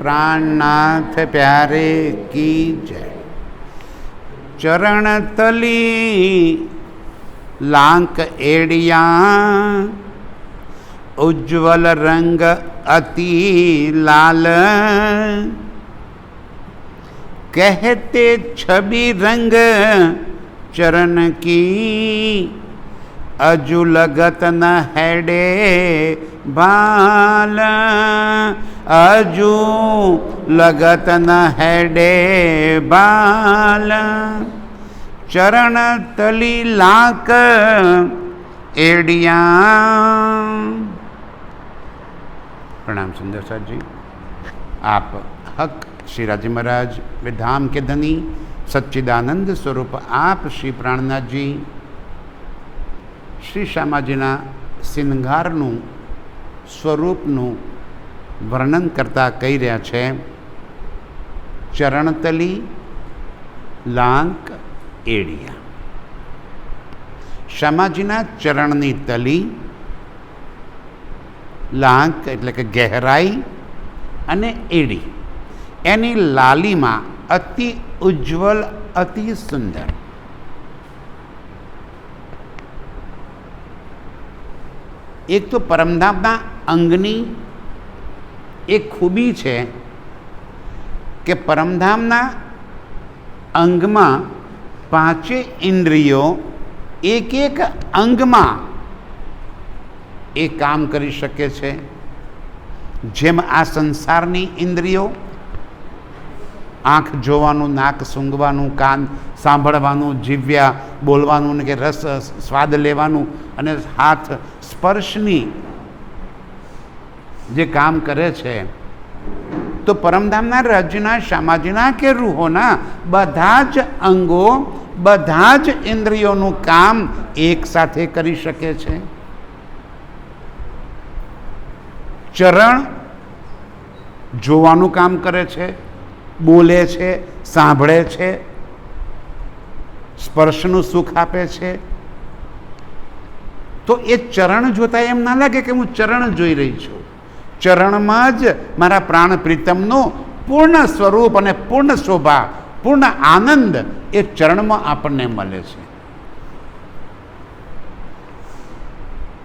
प्राणनाथ प्यारे की जय। चरण तली लांक एड़िया, उज्ज्वल रंग अति लाल, कहते छवि रंग चरण की, अजु लगत न हैडे बाल, अजू लगत न हैडे बाल, चरण तली लाक एड़िया। प्रणाम सुंदर सर जी। आप हक श्री राजी महाराज वे धाम के धनी सच्चिदानंद स्वरूप आप श्री प्राणनाथ जी श्री श्यामाजीना सिंगारનું સ્વરૂપનું વર્ણન કરતા કહી રહ્યા છે, ચરણતલી લાંક એડિયા। શ્યામાજીના ચરણની તલી, લાંક એટલે કે ગહેરાઈ, અને એડી એની લાલીમાં અતિ ઉજ્જવલ, અતિ સુંદર। એક તો પરમધામના અંગની એક ખૂબી છે કે પરમધામના અંગમાં પાંચે ઇન્દ્રિયો એક એક અંગમાં એ કામ કરી શકે છે। જેમ આ સંસારની ઇન્દ્રિયો આંખ જોવાનું, નાક સૂંઘવાનું, કાન સાંભળવાનું, જીવ્યા બોલવાનું કે રસ સ્વાદ લેવાનું, અને હાથ સ્પર્શની જે કામ કરે છે, તો પરમધામના રાજ્યના શ્યામાજીના કે રૂહોના બધા જ અંગો, બધા જ ઇન્દ્રિયોનું કામ એક સાથે કરી શકે છે। ચરણ જોવાનું કામ કરે છે, બોલે છે, સાંભળે છે, સ્પર્શનું સુખ આપે છે। તો એ ચરણ જોતા એમ ના લાગે કે હું ચરણ જોઈ રહી છું, ચરણમાં જ મારા પ્રાણ પ્રીતમનું પૂર્ણ સ્વરૂપ અને પૂર્ણ શોભા, પૂર્ણ આનંદ એ ચરણમાં આપણને મળે છે।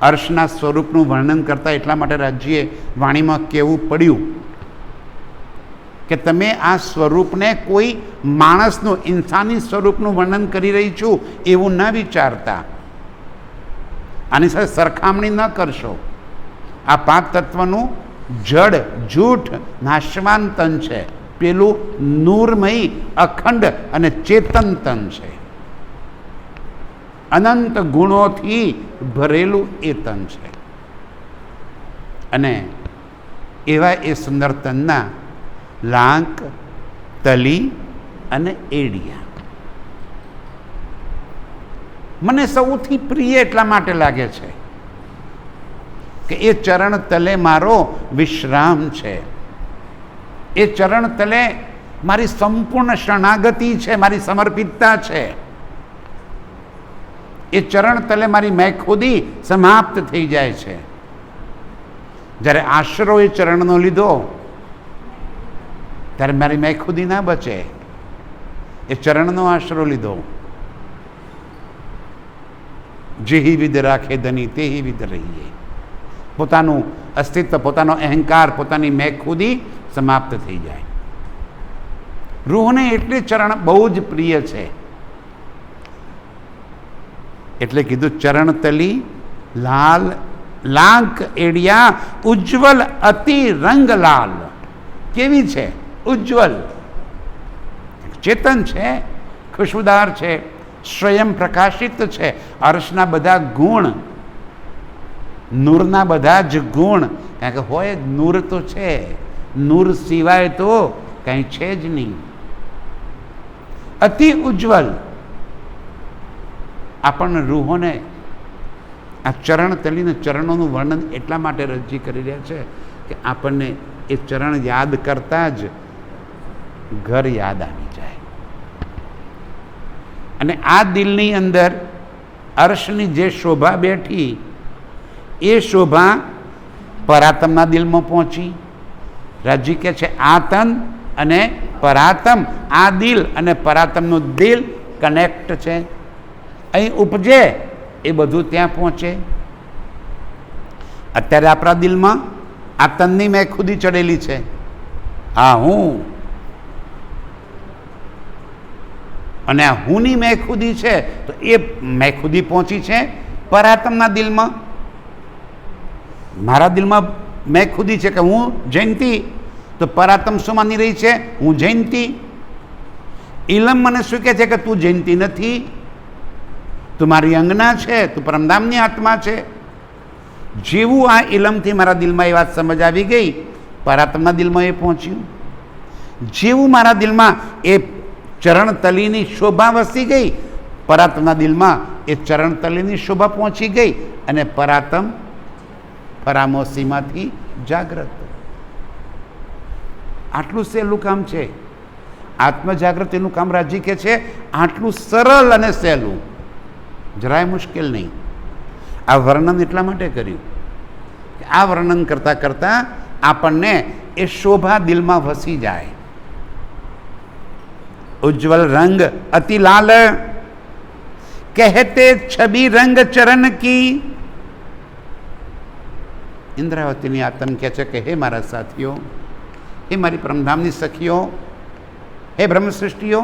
અર્શના સ્વરૂપનું વર્ણન કરતા એટલા માટે રાજ્યએ વાણીમાં કહેવું પડ્યું કે તમે આ સ્વરૂપને કોઈ માણસનું, ઇન્સાની સ્વરૂપનું વર્ણન કરી રહી છું એવું ન વિચારતા, આની સાથે સરખામણી ન કરશો। આ પાંચ તત્વનું જડ, જૂઠ, નાશવાન તન છે, પેલું નૂરમય, અખંડ અને ચેતન તન છે, અનંત ગુણોથી ભરેલું એ તન છે। અને એવા એ સુંદર તનના લાંક, તલી અને એડિયા મને સૌથી પ્રિય એટલા માટે લાગે છે કે એ ચરણ તલે મારો વિશ્રામ છે, એ ચરણ તલે મારી સંપૂર્ણ શરણાગતિ છે, મારી સમર્પિતતા છે, એ ચરણ તલે મારી મેખુદી સમાપ્ત થઈ જાય છે। જ્યારે આશરો એ ચરણનો લીધો ત્યારે મારી મેખુદી ના બચે, એ ચરણનો આશરો લીધો। જેહી વિધ રાખે ધની તેહી વિધ રહીએ, પોતાનું અસ્તિત્વ, પોતાનો અહંકાર, પોતાની મેખુદી સમાપ્ત થઈ જાય। રૂહને એટલે ચરણ બહુ જ પ્રિય છે, એટલે કીધું ચરણ તલી લાલ લાંક એડિયા, ઉજ્જવલ અતિ રંગ લાલ। કેવી છે? ઉજ્જવલ, ચેતન છે, ખુશબુદાર છે, સ્વયં પ્રકાશિત છે। અર્શના બધા ગુણ, નૂરના બધા જ ગુણ, કારણ કે હોય નૂર તો છે, નૂર સિવાય તો કંઈ છે જ નહીં। અતિ ઉજ્જવલ આપણને રૂહોને આ ચરણ તલીને ચરણોનું વર્ણન એટલા માટે રજી કરી રહ્યા છે કે આપણને એ ચરણ યાદ કરતા જ ઘર યાદ આવી જાય। અને આ દિલની અંદર અર્શની જે શોભા બેઠી, એ શોભા પરાતમના દિલમાં પહોંચી, રાજી કે છે આ તન અને પરાતમ, આ દિલ અને પરાતમનું દિલ કનેક્ટ છે. અહીં ઉપજે એ બધું ત્યાં પહોંચે. અત્યારે આપણા દિલમાં આ તનની મેં ખુદી ચડેલી છે. હા હું, અને આ હુંની મેં ખુદી છે, તો એ મેં ખુદી પહોંચી છે પરાતમના દિલમાં. મારા દિલમાં મેં ખુદી છે કે હું જયંતી, તો પરાતમ શું માની રહી છે? હું જયંતી. ઇલમ મને શું કહે છે કે તું જયંતી નથી, તું મારી અંગના છે, તું પરમધામની આત્મા છે. જેવું આ ઇલમથી મારા દિલમાં એ વાત સમજ આવી ગઈ, પરાતમના દિલમાં એ પહોંચ્યું. જેવું મારા દિલમાં એ ચરણતલીની શોભા વસી ગઈ, પરાતમના દિલમાં એ ચરણતલીની શોભા પહોંચી ગઈ, અને પરાતમ પરામોસીમાંથી જાગ્રત. આટલું સહેલું કામ છે. આત્મજાગૃતિનું કામ રાજી કે છે આટલું સરળ અને સહેલું, જરાય મુશ્કેલ નહીં. આ વર્ણન એટલા માટે કર્યું કે આ વર્ણન કરતાં કરતાં આપણને એ શોભા દિલમાં વસી જાય. ઉજ્જવલ રંગ અતિ લાલ, કહેતે છબી રંગ ચરણ કી. ઇન્દ્રાવતીની આત્મ કહે છે કે હે મારા સાથીઓ, હે મારી પરમધામની સખીઓ, હે બ્રહ્મ સૃષ્ટિઓ,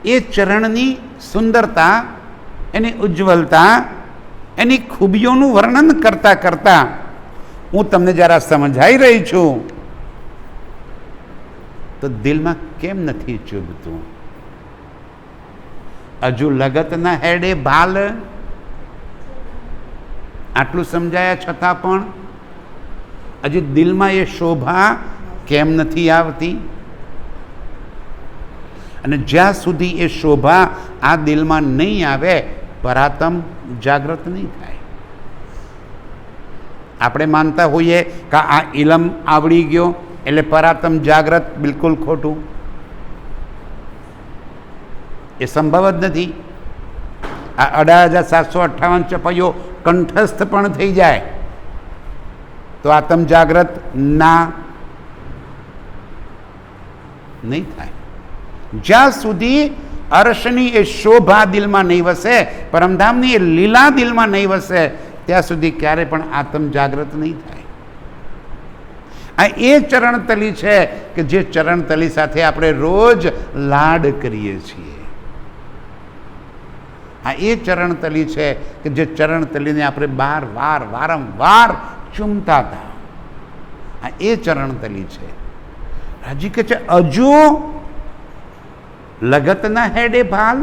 એ ચરણની સુંદરતા, એની ઉજ્જવલતા, એની ખૂબીઓનું વર્ણન કરતાં કરતાં હું તમને જરા સમજાઈ રહી છું, તો દિલમાં કેમ નથી ચૂભતું? હજુ લગતના હેડે ભાલ. આટલું સમજાયા છતાં પણ હજી દિલમાં એ શોભા કેમ નથી આવતી? અને જ્યાં સુધી એ શોભા આ દિલમાં નહીં આવે, પરાતમ જાગૃત નહીં થાય. આપણે માનતા હોઈએ કે આ ઇલમ આવડી ગયો એટલે પરાતમ જાગ્રત. બિલકુલ ખોટું. એ સંભવ જ નથી. આ 18,758 ચપાઈઓ કંઠસ્થ પણ થઈ જાય તો આત્મ જાગ્રત ના નહીં થાય. જ્યાં સુધી અર્શની એ શોભા દિલમાં નહીં વસે, પરમધામની એ લીલા દિલમાં નહીં વસે, ત્યાં સુધી ક્યારે પણ આત્મ જાગ્રત નહીં થાય. આ એ ચરણતલી છે કે જે ચરણતલી સાથે આપણે રોજ લાડ કરીએ છીએ. આ એ ચરણતલી છે કે જે ચરણતલીને આપણે વારંવાર ચૂમતા હતા. આ એ ચરણતલી છે. રાજી કે છે હજુ લગતના હેડે ભાલ.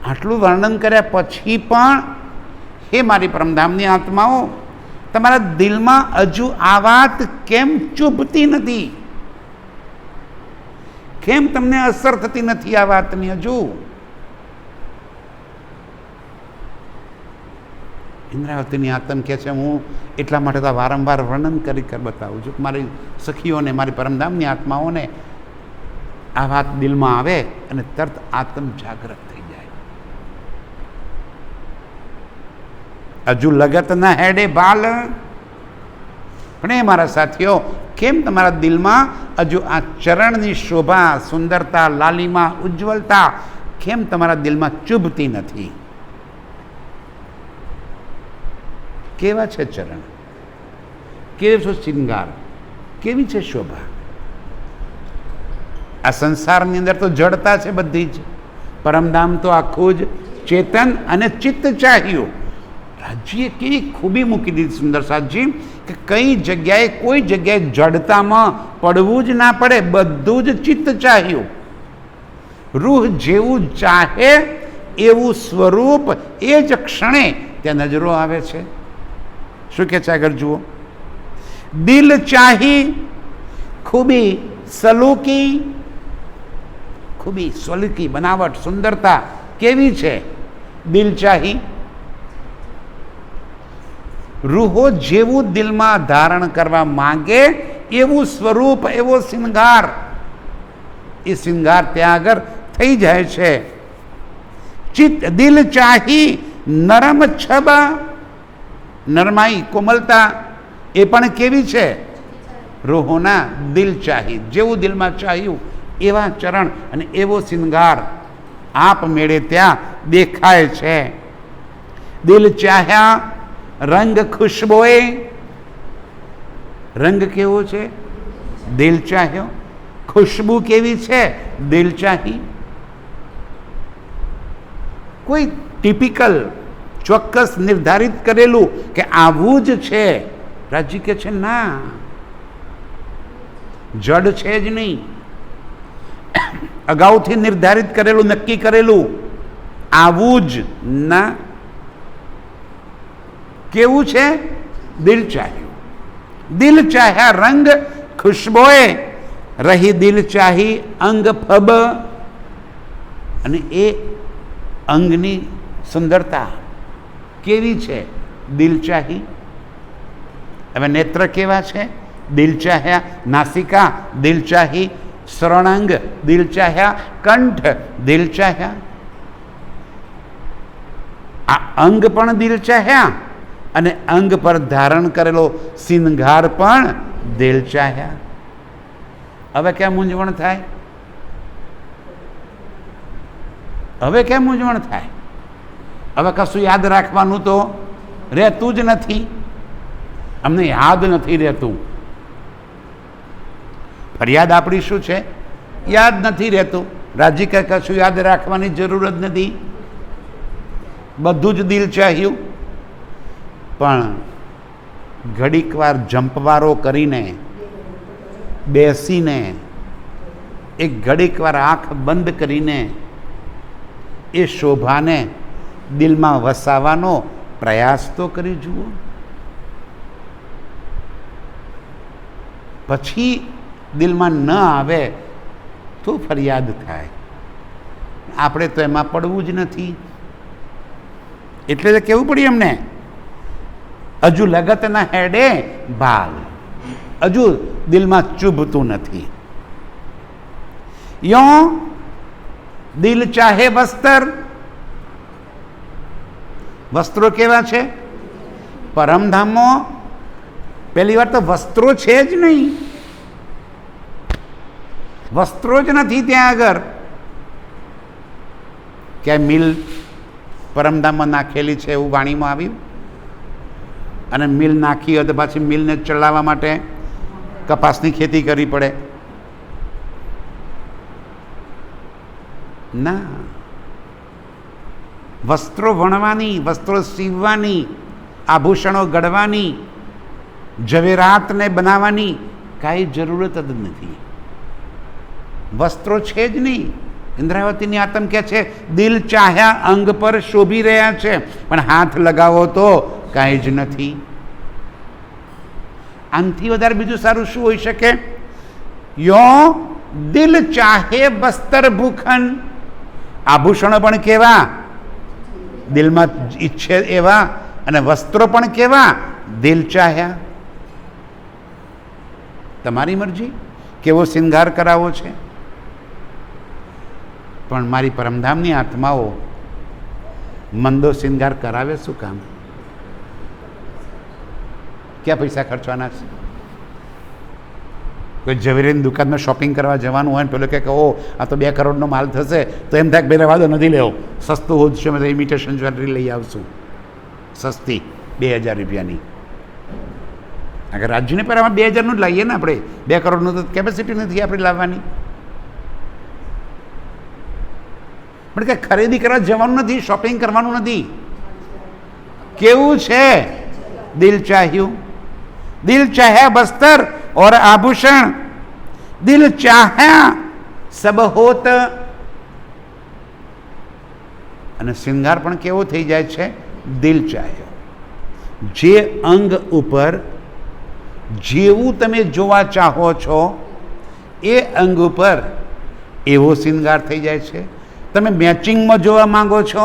આટલું વર્ણન કર્યા પછી પણ હે મારી પરમધામની આત્માઓ, તમારા દિલમાં હજુ આ વાત કેમ ચૂભતી નથી? કેમ તમને અસર થતી નથી આ વાતની? હજુ ઇન્દ્રાવતીની આત્મ કહે છે હું એટલા માટે તો વારંવાર વર્ણન કરી બતાવું છું કે મારી સખીઓને, મારી પરમધામની આત્માઓને આ વાત દિલમાં આવે અને તરત આત્મ જાગૃત થઈ જાય. હજુ લગતના હેડે ભાલ. પણ એ મારા સાથીઓ, કેમ તમારા દિલમાં હજુ આ ચરણની શોભા, સુંદરતા, લાલીમા, ઉજ્જવલતા કેમ તમારા દિલમાં ચૂભતી નથી? કેવા છે ચરણ? કેવો છે શૃંગાર? કેવી છે શોભા? આ સંસારની અંદર તો જડતા છે બધી જ. પરમધામ તો આખું જ ચેતન અને ચિત્ત ચાહ્યું. રાજ્યએ કેવી ખૂબી મૂકી દીધી સુંદર સાજી કે કઈ જગ્યાએ, કોઈ જગ્યાએ જડતામાં પડવું જ ના પડે, બધું જ ચિત્ત ચાહ્યું. રૂહ જેવું ચાહે એવું સ્વરૂપ એ જ ક્ષણે ત્યાં નજરો આવે છે. શું કે છે આગળ જુઓ. દિલ ચાહી ખૂબી સલુકી. ખૂબી, સલુકી, બનાવટ, સુંદરતા કેવી છે? દિલ ચાહી. રૂહો જેવું દિલમાં ધારણ કરવા માંગે એવું સ્વરૂપ, એવો શૃંગાર, એ શૃંગાર ત્યાં આગળ થઈ જાય છે. ચિત્ત દિલ ચાહી નરમ છબા. નરમાઈ, કોમલતા, એ પણ કેવી છે? રૂહોના દિલ ચાહી, જેવું દિલમાં ચાહ્યું એવા ચરણ અને એવો શિંગાર આપમેળે ત્યાં દેખાય છે. દિલ ચાહ્યા રંગ ખુશબોએ, રંગ કેવો છે? દિલ ચાહ્યો. ખુશ્બુ કેવી છે? દિલ ચાહી. કોઈ ટિપિકલ ચોક્કસ નિર્ધારિત કરેલું કે આવું જ છે? રાજી કે છે ના, જડ છે જ નહીં. અગાઉથી નિર્ધારિત કરેલું, નક્કી કરેલું આવું જ ના. કેવું છે? દિલ ચાહ્યું. દિલ ચાહ્યા રંગ ખુશ્બોએ, રહી દિલ ચાહી અંગ ફબ. અને એ અંગની સુંદરતા કેવી છે? દિલ ચાહી. હવે નેત્ર કેવા છે? દિલ ચાહ્યા. નાસિકા દિલ ચાહી. શ્રવણાંગ દિલ ચાહ્યા. કંઠ દિલ ચાહ્યા. આ અંગ પણ દિલ ચાહ્યા અને અંગ પર ધારણ કરેલો શિંગાર પણ દિલ ચાહ્યા. હવે ક્યાં મૂંઝવણ થાય? હવે ક્યાં મૂંઝવણ થાય? હવે કશું યાદ રાખવાનું તો રહેતું જ નથી. અમને યાદ નથી રહેતું. ફરિયાદ આપણી શું છે? યાદ નથી રહેતું. રાજી કે કશું યાદ રાખવાની જરૂર જ નથી, બધું જ દિલ ચાહ્યું. પણ ઘડીક વાર જંપવારો કરીને બેસીને એક ઘડીક વાર આંખ બંધ કરીને એ શોભાને દિલમાં વસાવવાનો પ્રયાસ તો કરી જુઓ. પછી દિલમાં ન આવે તો ફરિયાદ થાય. આપણે તો એમાં પડવું જ નથી. એટલે તો કેવું પડ્યું એમને, હજુ લગતના હેડે ભાલ, હજુ દિલમાં ચૂભતું નથી. યો દિલ ચાહે વસ્ત્ર. વસ્ત્રો કેવા છે? પરમધામમાં પહેલી વાર તો વસ્ત્રો છે જ નહીં. વસ્ત્રો જ નથી ત્યાં આગળ. ક્યાંય મિલ પરમધામમાં નાખેલી છે એવું વાણીમાં આવ્યું? અને મિલ નાખી હોય તો પાછી મિલને ચલાવવા માટે કપાસની ખેતી કરવી પડે? ના. વસ્ત્રો વણવાની, વસ્ત્રો સીવવાની, આભૂષણો ઘડવાની, ઝવેરાતને બનાવવાની કાંઈ જરૂરત જ નથી. વસ્ત્રો છે જ નહીં. ઇન્દ્રાવતીની આતમ કહે છે દિલ ચાહ્યા અંગ પર શોભી રહ્યા છે, પણ હાથ લગાવો તો કાંઈ જ નથી. આનાથી વધારે બીજું સારું શું હોઈ શકે? યો દિલ ચાહે બસ્તર ભૂખન. આભૂષણો પણ કેવા? દિલમાં ઈચ્છે એવા. અને વસ્ત્રો પણ કેવા? દિલ ચાહ્યા. તમારી મરજી કેવો શિંગાર કરાવવો છે. પણ મારી પરમધામની આત્માઓ મંદો શિંગાર કરાવે શું કામ? ક્યાં પૈસા ખર્ચવાના છે? કોઈ ઝવેરીની દુકાનમાં શોપિંગ કરવા જવાનું હોય ને પેલો કે ઓ આ તો 2 કરોડનો માલ થશે, તો એમ થાય કે બે વાદો નથી લેવો, સસ્તું હોત છે, મેં ઇમિટેશન જ્વેલરી લઈ આવશું સસ્તી 2000 રૂપિયાની. અગર રાજ્યને પહેલાં 2000નું જ લાવીએ ને આપણે, 2 કરોડનું તો કેપેસિટી નથી આપણે લાવવાની. પણ કે ખરીદી કરવા જવાનું નથી, શોપિંગ કરવાનું નથી. કેવું છે? દિલ ચાહ્યું. દિલ ચાહ્યા બસ્તર और आभूषण. दिल चाह्या सब होत. અને શિંગાર પણ કેવો થઈ જાય છે? દિલ ચાહ્યો. જે અંગ ઉપર જેવું તમે જોવા ચાહો છો એ અંગ ઉપર એવો શિંગાર થઈ જાય છે. તમે મેચિંગમાં જોવા માંગો છો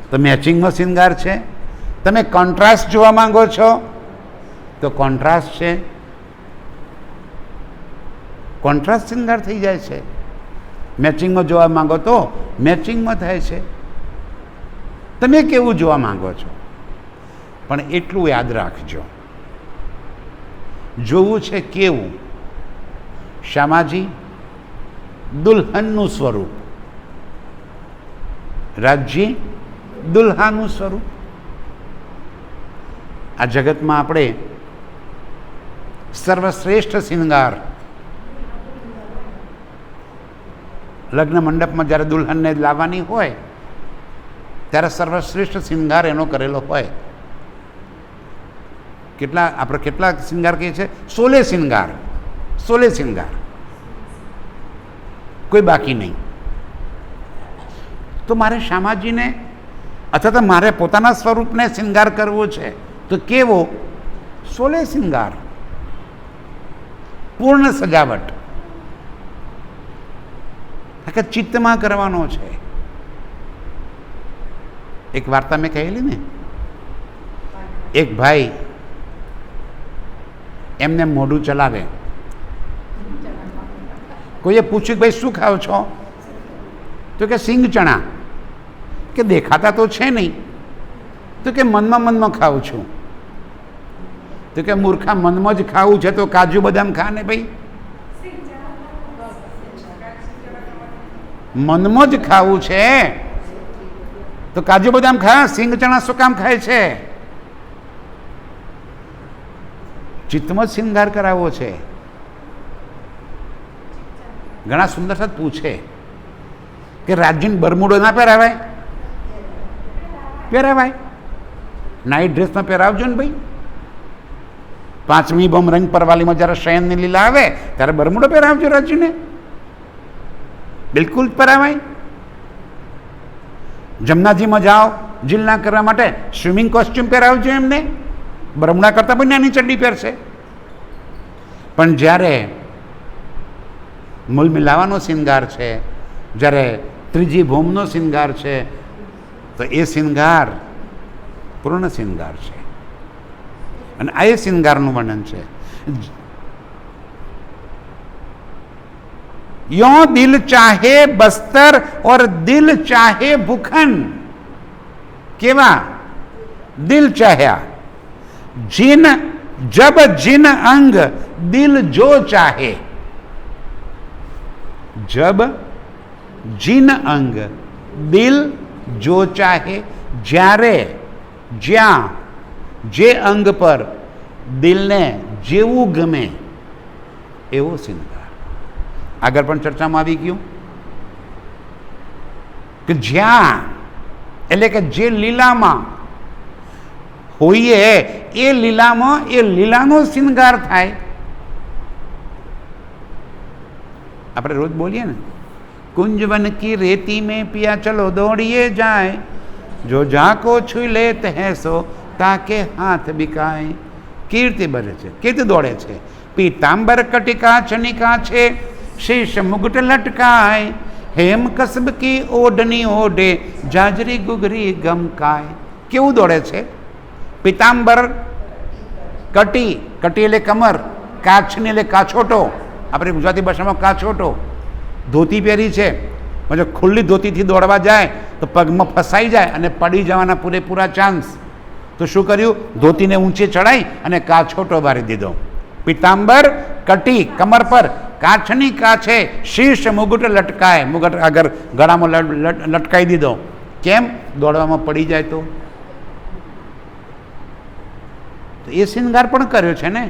તો મેચિંગમાં શિંગાર છે. તમે કોન્ટ્રાસ્ટ જોવા માંગો છો તો કોન્ટ્રાસ્ટ છે. કોન્ટ્રાસ્ટ શિંગાર થઈ જાય છે. મેચિંગમાં જોવા માંગો તો મેચિંગમાં થાય છે. તમે કેવું જોવા માંગો છો? પણ એટલું યાદ રાખજો, જોવું છે કેવું? શ્યામાજી દુલ્હનનું સ્વરૂપ, રાજજી દુલ્હાનું સ્વરૂપ. આ જગતમાં આપણે સર્વશ્રેષ્ઠ શિંગાર, લગ્ન મંડપમાં જ્યારે દુલ્હનને લાવવાની હોય ત્યારે સર્વશ્રેષ્ઠ શિંગાર એનો કરેલો હોય. આપણે કેટલા શિંગાર કહીએ છીએ? 16 શિંગાર, 16 શિંગાર, કોઈ બાકી નહીં. તો મારે શ્યામાજીને અથવા તો મારે પોતાના સ્વરૂપને શિંગાર કરવો છે તો કેવો? 16 શિંગાર, પૂર્ણ સજાવટ. કે ચિત્તમાં કરવાનો છે. એક વાર્તા મેં કહેલી ને, એક ભાઈ એમને મોઢું ચલાવે. કોઈએ પૂછ્યું ભાઈ શું ખાવ છો? તો કે સિંગ ચણા. કે દેખાતા તો છે નહીં. તો કે મનમાં ખાઉં છું. તો કે મૂર્ખા, મનમાં જ ખાવું છે તો કાજુ બદામ ખા ને ભાઈ. મનમાં જ ખાવું છે તો કાજુ બદામ ખા, સિંગ ચણા શું કામ ખાય છે? ચિત્તમાં શિંગાર કરાવવો છે. ઘણા સુંદર સાથ પૂછે કે રાજ્યને બરમુડો ના પહેરાવાય? પહેરાવાય. નાઇટ ડ્રેસમાં પહેરાવજો ને ભાઈ. 5મી બોમ્બ રંગ પરવાલીમાં જ્યારે શયનની લીલા આવે ત્યારે બરમુડો પહેરાવજો રાજ્યને. બિલકુલ પહેરાવાય. જમનાજીમાં જાઓ જીલના કરવા માટે સ્વિમિંગ કોસ્ટ્યુમ પહેરાવજો એમને. બરમુડા કરતાં પણ નાની ચડ્ડી પહેરશે. પણ જ્યારે મૂલ મિલાવાનો શિંગાર છે, જ્યારે ત્રીજી ભૂમનો શિંગાર છે, તો એ શિંગાર પૂર્ણ શિંગાર છે. અને આ એ શિંગારનું વર્ણન છે. યો દિલ ચાહે બસ્તર ઓર દિલ ચાહે ભૂખન. કેવા દિલ ચાહ્યા? જીન જબ જીન અંગ દિલ જો ચાહે. જબ જીન અંગ દિલ જો ચાહે. જ્યારે, જ્યાં, જે અંગ પર દિલને જેવું ગમે એવો શિંગાર. આગળ પણ ચર્ચામાં આવી ગયું કે જ્યાં એટલે કે જે લીલામાં હોઈએ એ લીલામાં એ લીલાનો શિંગાર થાય. આપણે રોજ બોલીએ ને, कुंजवन की रेती में पिया चलो दौड़िए जाए, जो जाको छू लेते हैं सो ताके हाथ बिकाए. કીર્તિ બને છે, કીર્તિ દોડે છે. પીતાંબર કટિકા ચનિકા છે, શીશ મુગટ લટકાય, હેમ કસબ કી ઓઢની ઓઢે, જાજરી ગુગરી ગમકાય. કેવું દોડે છે? પીતાંબર, કટી, કટી એટલે કમર, કાછની એટલે કાછોટો, આપણે ગુજરાતી ભાષામાં કાછોટો. ધોતી પહેરી છે, જો ખુલ્લી ધોતીથી દોડવા જાય તો પગમાં ફસાઈ જાય અને પડી જવાના પૂરેપૂરા ચાન્સ. તો શું કર્યું? ધોતીને ઊંચે ચડાઈ અને કાછોટો વારી દીધો. પીતાંબર, કટી કમર પર, કાછની કાછે, શીર્ષ મુગટ લટકાય, મુગટ આગળ ગળામાં લટકાઈ દીધો. કેમ? દોડવામાં પડી જાય તો. એ શિંગાર પણ કર્યો છે ને.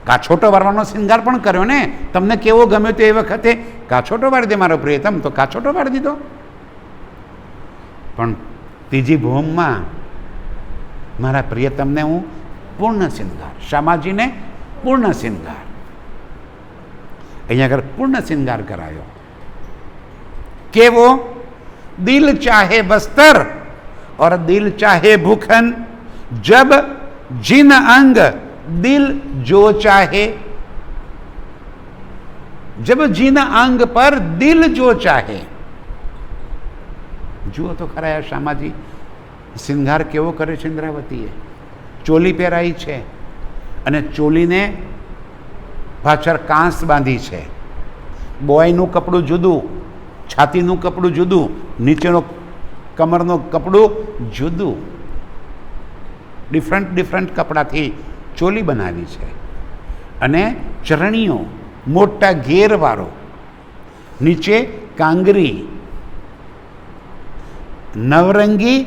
કાછોટો વારવાનો શિંગાર પણ કર્યો ને. તમને કેવો ગમ્યો તો એ વખતે કાછોટો વાળી દે મારો પ્રિયતમ, તો કાછોટો વાળી દીધો. પણ ત્રીજી ભૂમમાં મારા પ્રિયતમને હું પૂર્ણ શિંગાર, શ્યામાજીને પૂર્ણ શિંગાર. અહીંયા આગળ પૂર્ણ શિંગાર કરાયો. કેવો? દિલ ચાહે બસ્તર और दिल चाहे भूखन, जब जिन अंग दिल जो चाहे. जब जिन अंग पर दिल जो चाहे. જુઓ તો ખરા યાર, શ્યામાજી શિંગાર કેવો કરે છે ઇન્દ્રાવતીએ. ચોલી પહેરાઈ છે અને ચોલીને પાછળ કાંસ બાંધી છે. બોયનું કપડું જુદું, છાતીનું કપડું જુદું, નીચેનો કમરનું કપડું જુદું. ડિફરન્ટ કપડાથી ચોલી બનાવી છે, અને ચરણીઓ મોટા ઘેરવાળો, નીચે કાંગરી, નવરંગી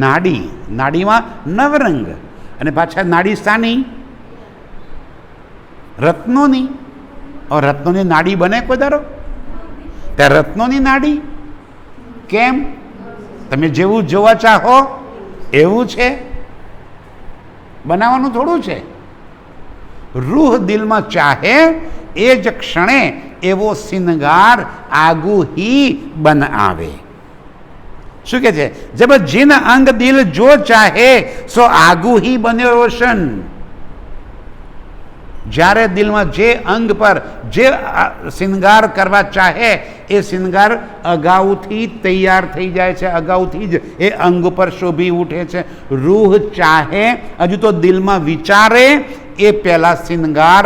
નાડી, નાડીમાં નવરંગ, અને પાછા નાડી સાની રત્નોની. રત્નોની નાડી બને કોઈ ધારો? ત્યાં રત્નોની નાડી કેમ? તમે જેવું જોવા ચાહો એવું છે, બનાવવાનું થોડું છે. રૂહ દિલમાં ચાહે એ જ ક્ષણે એવો સિંગાર આગુ હી બનાવે. શું કે છે? જબ જીન અંગ દિલ જો ચાહે સો આગુ હી બન્યો રોશન. જ્યારે દિલમાં જે અંગ પર જે શિંગાર કરવા ચાહે એ શિંગાર અગાઉથી તૈયાર થઈ જાય છે, અગાઉથી જ એ અંગ પર શોભી ઉઠે છે. રૂહ ચાહે, હજુ તો દિલમાં વિચારે એ પહેલા શિંગાર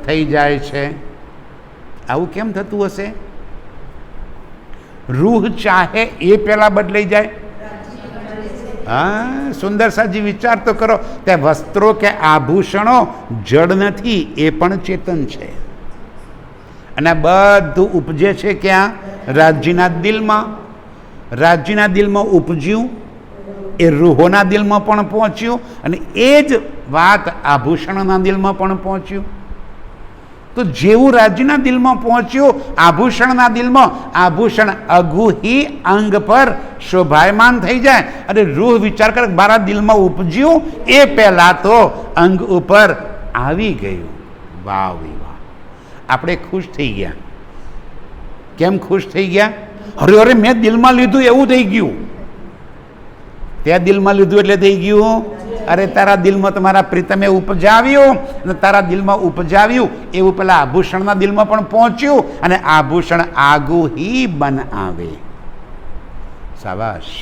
થઈ જાય છે. આવું કેમ થતું હશે? રૂહ ચાહે એ પહેલા બદલાઈ જાય. હા, સુંદર સાજી વિચાર તો કરો. તે વસ્ત્રો કે આભૂષણો જડ નથી, એ પણ ચેતન છે. અને બધું ઉપજે છે ક્યાં? રાજ્યના દિલમાં. રાજ્યના દિલમાં ઉપજ્યું, એ રૂહોના દિલમાં પણ પહોંચ્યું, અને એ જ વાત આભૂષણના દિલમાં પણ પહોંચ્યું. તો જેવું રાજ્યના દિલમાં પહોંચ્યું આભૂષણના દિલમાં, આભૂષણ અગુહી અંગ પર શોભાયમાન થઈ જાય. અને રૂહ વિચાર કરે મારા દિલમાં ઉપજ્યું એ પહેલા તો અંગ ઉપર આવી ગયું. વાહ વાહ! આપણે ખુશ થઈ ગયા. કેમ ખુશ થઈ ગયા? અરે અરે, મેં દિલમાં લીધું એવું થઈ ગયું. ત્યાં દિલમાં લીધું એટલે થઈ ગયું. અરે તારા દિલમાં તમારા પ્રીતમે ઉપજાવ્યું, અને તારા દિલમાં ઉપજાવ્યું એવું પેલા આભૂષણના દિલમાં પણ પહોંચ્યું, અને આભૂષણ આગુ હી બનાવે. શાબાશ!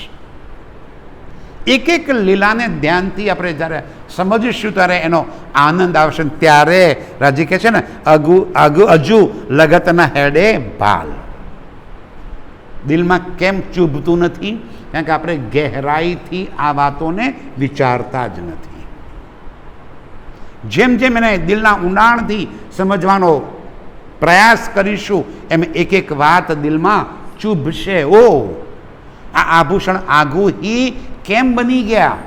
એક એક લીલાને ધ્યાનથી આપણે જ્યારે સમજીશું ત્યારે એનો આનંદ આવશે. ત્યારે રાજી કહે છે ને, હજુ લગતના હેડે ભાલ. દિલમાં કેમ ચૂભતું નથી? કારણ કે આપણે ગહેરાઈથી આ વાતોને વિચારતા જ નથી. જેમ જેમ એને દિલના ઊંડાણથી સમજવાનો પ્રયાસ કરીશું એમ એક એક વાત દિલમાં ચૂભશે. ઓ, આ આભૂષણ આગુ હી કેમ બની ગયા?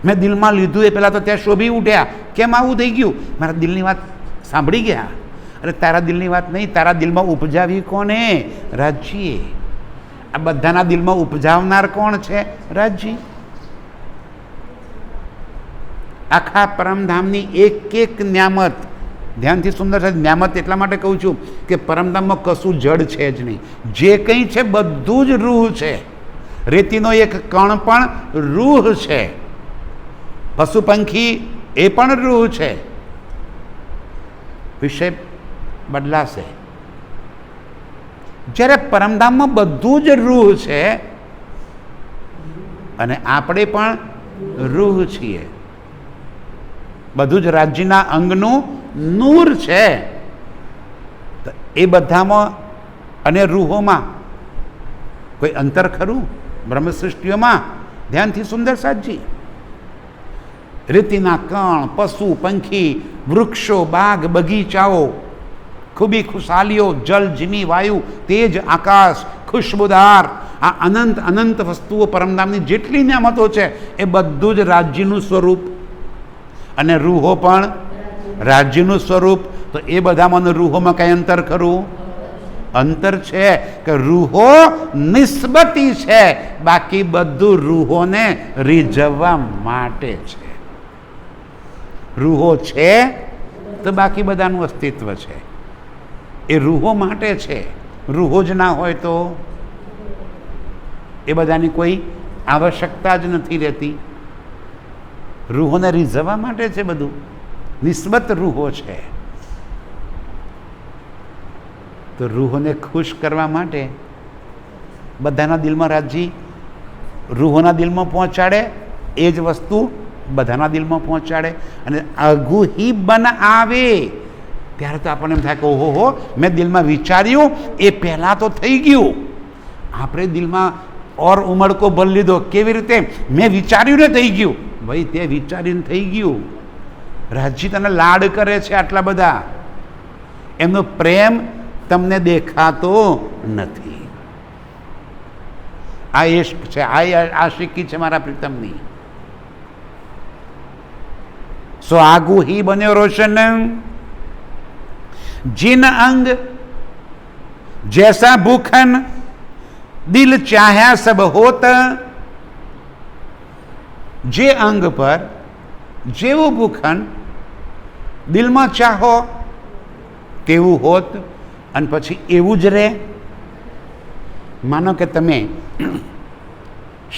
મેં દિલમાં લીધું એ પહેલાં તો ત્યાં શોભી ઉઠ્યા. કેમ આવું થઈ ગયું? મારા દિલની વાત સાંભળી ગયા. અરે તારા દિલની વાત નહીં, તારા દિલમાં ઉપજાવી કોને? રાજ્યે. આ બધાના દિલમાં ઉપજાવનાર કોણ છે? રાજ્ય. આખા પરમધામની એક એક ન્યામત ધ્યાનથી સુંદર છે. ન્યામત એટલા માટે કહું છું કે પરમધામમાં કશું જડ છે જ નહીં. જે કંઈ છે બધું જ રૂહ છે. રેતીનો એક કણ પણ રૂહ છે. પશુ પંખી એ પણ રૂહ છે. વિષય બદલાશે. જ્યારે પરમધામમાં બધું જ રૂહ છે, અને આપણે પણ રૂહ છીએ. બધું જ રાજ્યના અંગનું નૂર છે. તો એ બધામાં અને રૂહોમાં કોઈ અંતર ખરું? બ્રહ્મ સૃષ્ટિઓમાં ધ્યાનથી સુંદર સાજી. રેતીના કણ, પશુ પંખી, વૃક્ષો, બાગ બગીચાઓ, ખૂબી ખુશાલીઓ, જલ જીમી વાયુ, તેજ આકાશ, ખુશ્બુદાર, આ અનંત અનંત વસ્તુઓ પરમધામની જેટલી નિયામતો છે એ બધું જ રાજ્યનું સ્વરૂપ, અને રૂહો પણ રાજ્યનું સ્વરૂપ. તો એ બધામાં રૂહોમાં કઈ અંતર ખરું? અંતર છે કે રૂહો નિસ્બતી છે, બાકી બધું રૂહોને રીઝવવા માટે છે. રૂહો છે તો બાકી બધાનું અસ્તિત્વ છે. એ રૂહો માટે છે. રૂહો જ ના હોય તો એ બધાની કોઈ આવશ્યકતા જ નથી રહેતી. રૂહોને રીઝવવા માટે છે બધું. નિસ્બત રૂહો છે. તો રૂહોને ખુશ કરવા માટે બધાના દિલમાં રાજી, રૂહોના દિલમાં પહોંચાડે એ જ વસ્તુ બધાના દિલમાં પહોંચાડે. અને અગુહી બનાવે ત્યારે તો આપણને એમ થાય કે ઓહો હો, મેં દિલમાં વિચાર્યું એ પહેલાં તો થઈ ગયું. આપણે દિલમાં ઓર ઉમળકો ભરી લીધો. કેવી રીતે? મેં વિચાર્યું ને થઈ ગયું. ભાઈ તે વિચારીને થઈ ગયું. રાજજી તને લાડ કરે છે આટલા બધા, એમનો પ્રેમ તમને દેખાતો નથી. આ ઇશ્ક છે, આ આશિકી છે મારા પ્રીતમની. સો આગુ ही બન્યો રોશન, जिन अंग जैसा भूखन दिल चाह्या सब होत. જે અંગ પર જેવું ભૂખન દિલમાં ચાહો તેવું હોત, અને પછી એવું જ રહે. માનો કે તમે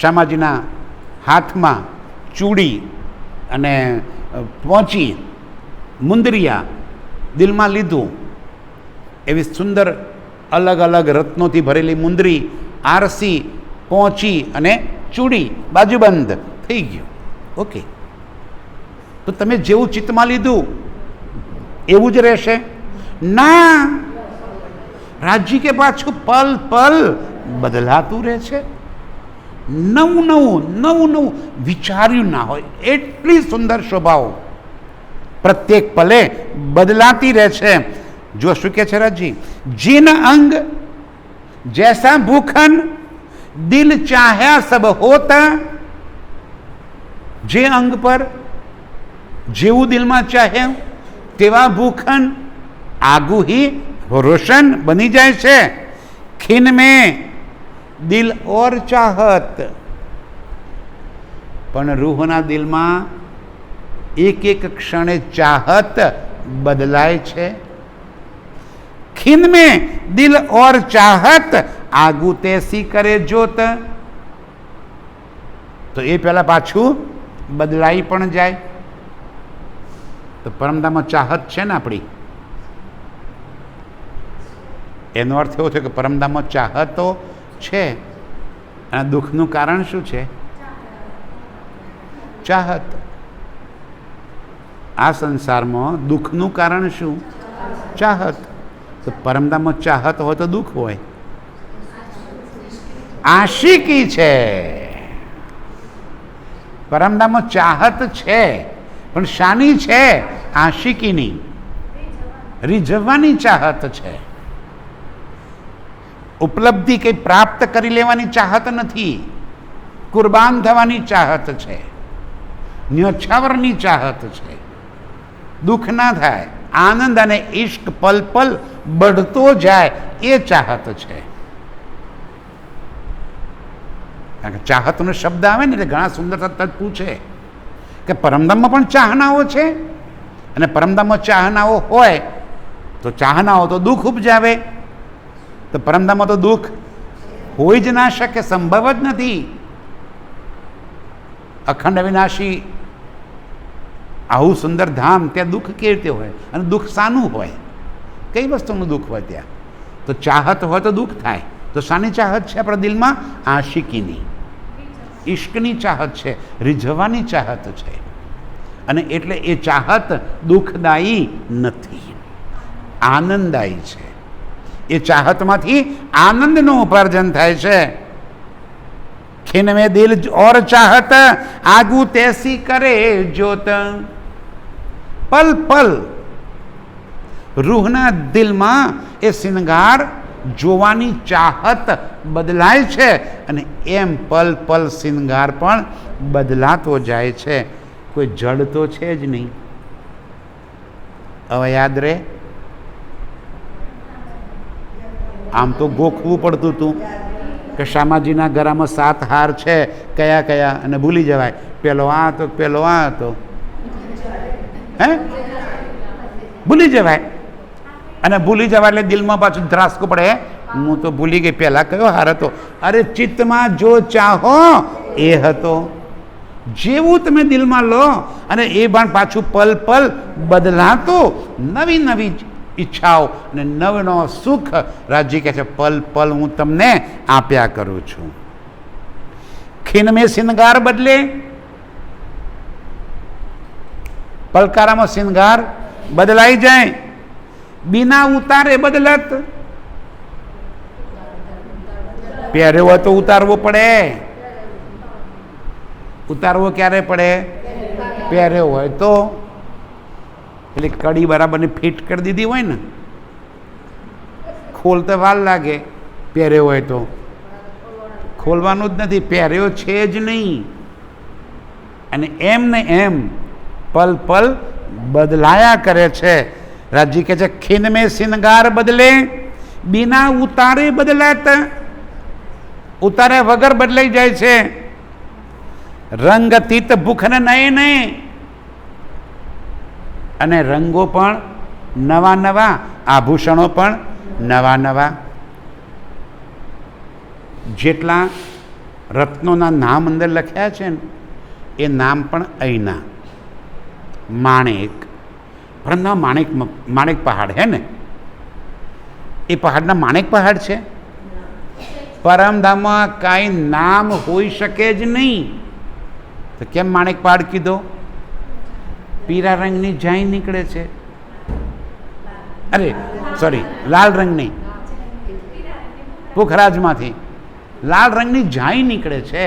શામાજીના હાથમાં ચૂડી અને પહોંચી મુંદરિયા દિલમાં લીધું, એવી સુંદર અલગ અલગ રત્નોથી ભરેલી મુંદરી, આરસી, પહોંચી અને ચૂડી બાજુબંધ થઈ ગયું. ઓકે, તો તમે જેવું ચિત્તમાં લીધું એવું જ રહેશે? ના, રાજજી કે પાછું પલ પલ બદલાતું રહે છે. નવું નવું નવું નવું વિચાર્યું ના હોય એટલી સુંદર શોભાઓ પ્રત્યેક પલે બદલાતી રહે છે. જો શું કે છે રાજજી, જીન અંગ જૈસા ભૂખન દિલ ચાહ્યા સબ હોતા. જે અંગ પર જેવું દિલમાં ચાહે તેવા ભૂખન આગુ ही રોશન બની જાય છે. ખીન में દિલ और ચાહત. પણ રૂહના દિલમાં એક એક ક્ષણે ચાહત બદલાય છે. ખીન में દિલ और ચાહત આગુ તેસી કરે જોત. તો એ પહેલા પાછું બદલાઈ પણ જાય. તો પરમધામમાં ચાહત છે ને આપણી, એનો અર્થ એવો થયો કે પરમધામમાં ચાહતો છે, અને દુઃખનું કારણ શું છે? ચાહત. આ સંસારમાં દુઃખનું કારણ શું? ચાહત. તો પરમધામમાં ચાહત હોય તો દુઃખ હોય. આશિકી છે. પરમધામમાં ચાહત છે, પણ શાની છે? આશિકીની, રીઝવવાની ચાહત છે. ઉપલબ્ધિ કંઈ પ્રાપ્ત કરી લેવાની ચાહત નથી. કુરબાન થવાની ચાહત છે, ન્યોછાવરની ચાહત છે. દુઃખ ના થાય, આનંદ અને ઇશ્ક પલ પલ બઢતો જાય એ ચાહત છે. કારણ કે ચાહતનો શબ્દ આવે ને એટલે ઘણા સુંદર તત્વ પૂછે કે પરમધામમાં પણ ચાહનાઓ છે? અને પરમધામમાં ચાહનાઓ હોય તો ચાહનાઓ તો દુઃખ ઉપજાવે. તો પરમધામમાં તો દુઃખ હોઈ જ ના શકે, સંભવ જ નથી. અખંડ અવિનાશી આવું સુંદર ધામ ત્યાં દુઃખ કેવી રીતે હોય? અને દુઃખ શાનું હોય? કઈ વસ્તુનું દુઃખ હોય ત્યાં? તો ચાહત હોય તો દુઃખ થાય. તો શાની ચાહત છે આપણા દિલમાં? આશિકીની, ઇશ્કની ચાહત છે, રીઝવવાની ચાહત છે. અને એટલે એ ચાહત દુઃખદાયી નથી, આનંદદાયી છે. એ ચાહતમાંથી આનંદનું ઉપાર્જન થાય છે. ખીન में दिल और चाहत આગુ તેસી કરે જોત. પલ પલ રૂહના દિલમાં એ શિંગાર જોવાની ચાહત બદલાય છે, અને એમ પલ પલ શિંગાર પણ બદલાતો જાય છે. કોઈ જડ તો છે જ નહીં. હવે યાદ રહે, આમ તો ગોખવું પડતું હતું કે શામાજીના ગળામાં 7 હાર છે, કયા કયા, અને ભૂલી જવાય. પેલો આ હતો, પેલો આ હતો, હે ભૂલી જવાય. અને ભૂલી જવાય એટલે દિલમાં પાછું ધ્રાસકો પડે, હું તો ભૂલી ગઈ પહેલા કયો હાર હતો. અરે ચિત્તમાં જો ચાહો એ હતો. જેવું તમે દિલમાં લો અને એ પણ પાછું પલ પલ બદલાતું, નવી નવી ઈચ્છાઓ અને નવનો સુખ રાજજી કહે છે પલ પલ હું તમને આપ્યા કરું છું. ખીન મેં શિંગાર બદલે, પલકારામાં શિંગાર બદલાઈ જાય. બિના ઉતારે બદલત. પહેર્યો હોય તો ઉતારવો પડે. ઉતારવો ક્યારે પડે? પહેર્યો હોય તો પેલી કડી બરાબરની ફિટ કરી દીધી હોય ને, ખોલતા વાર લાગે. પહેર્યો હોય તો ખોલવાનું જ નથી, પહેર્યો છે જ નહીં. અને એમ ને એમ પલ પલ બદલાયા કરે છે. રાજી કહે છે ખીન મેં સિંગાર બદલે બિના ઉતારે બદલાતા, ઉતારે વગર બદલાઈ જાય છે. રંગ તીત ભૂખને નયને, અને રંગો પણ નવા નવા, આભૂષણો પણ નવા નવા. જેટલા રત્નોના નામ અંદર લખ્યા છે ને એ નામ પણ અહીંના. માણેક, પરંતુ માણેક પહાડ હે ને, એ પહાડના માણેક પહાડ છે. પરમધામમાં કાંઈ નામ હોઈ શકે જ નહીં, તો કેમ માણેક પહાડ કીધો? પીળા રંગની જાય નીકળે છે, અરે સોરી લાલ રંગની, પુખરાજમાંથી લાલ રંગની જાય નીકળે છે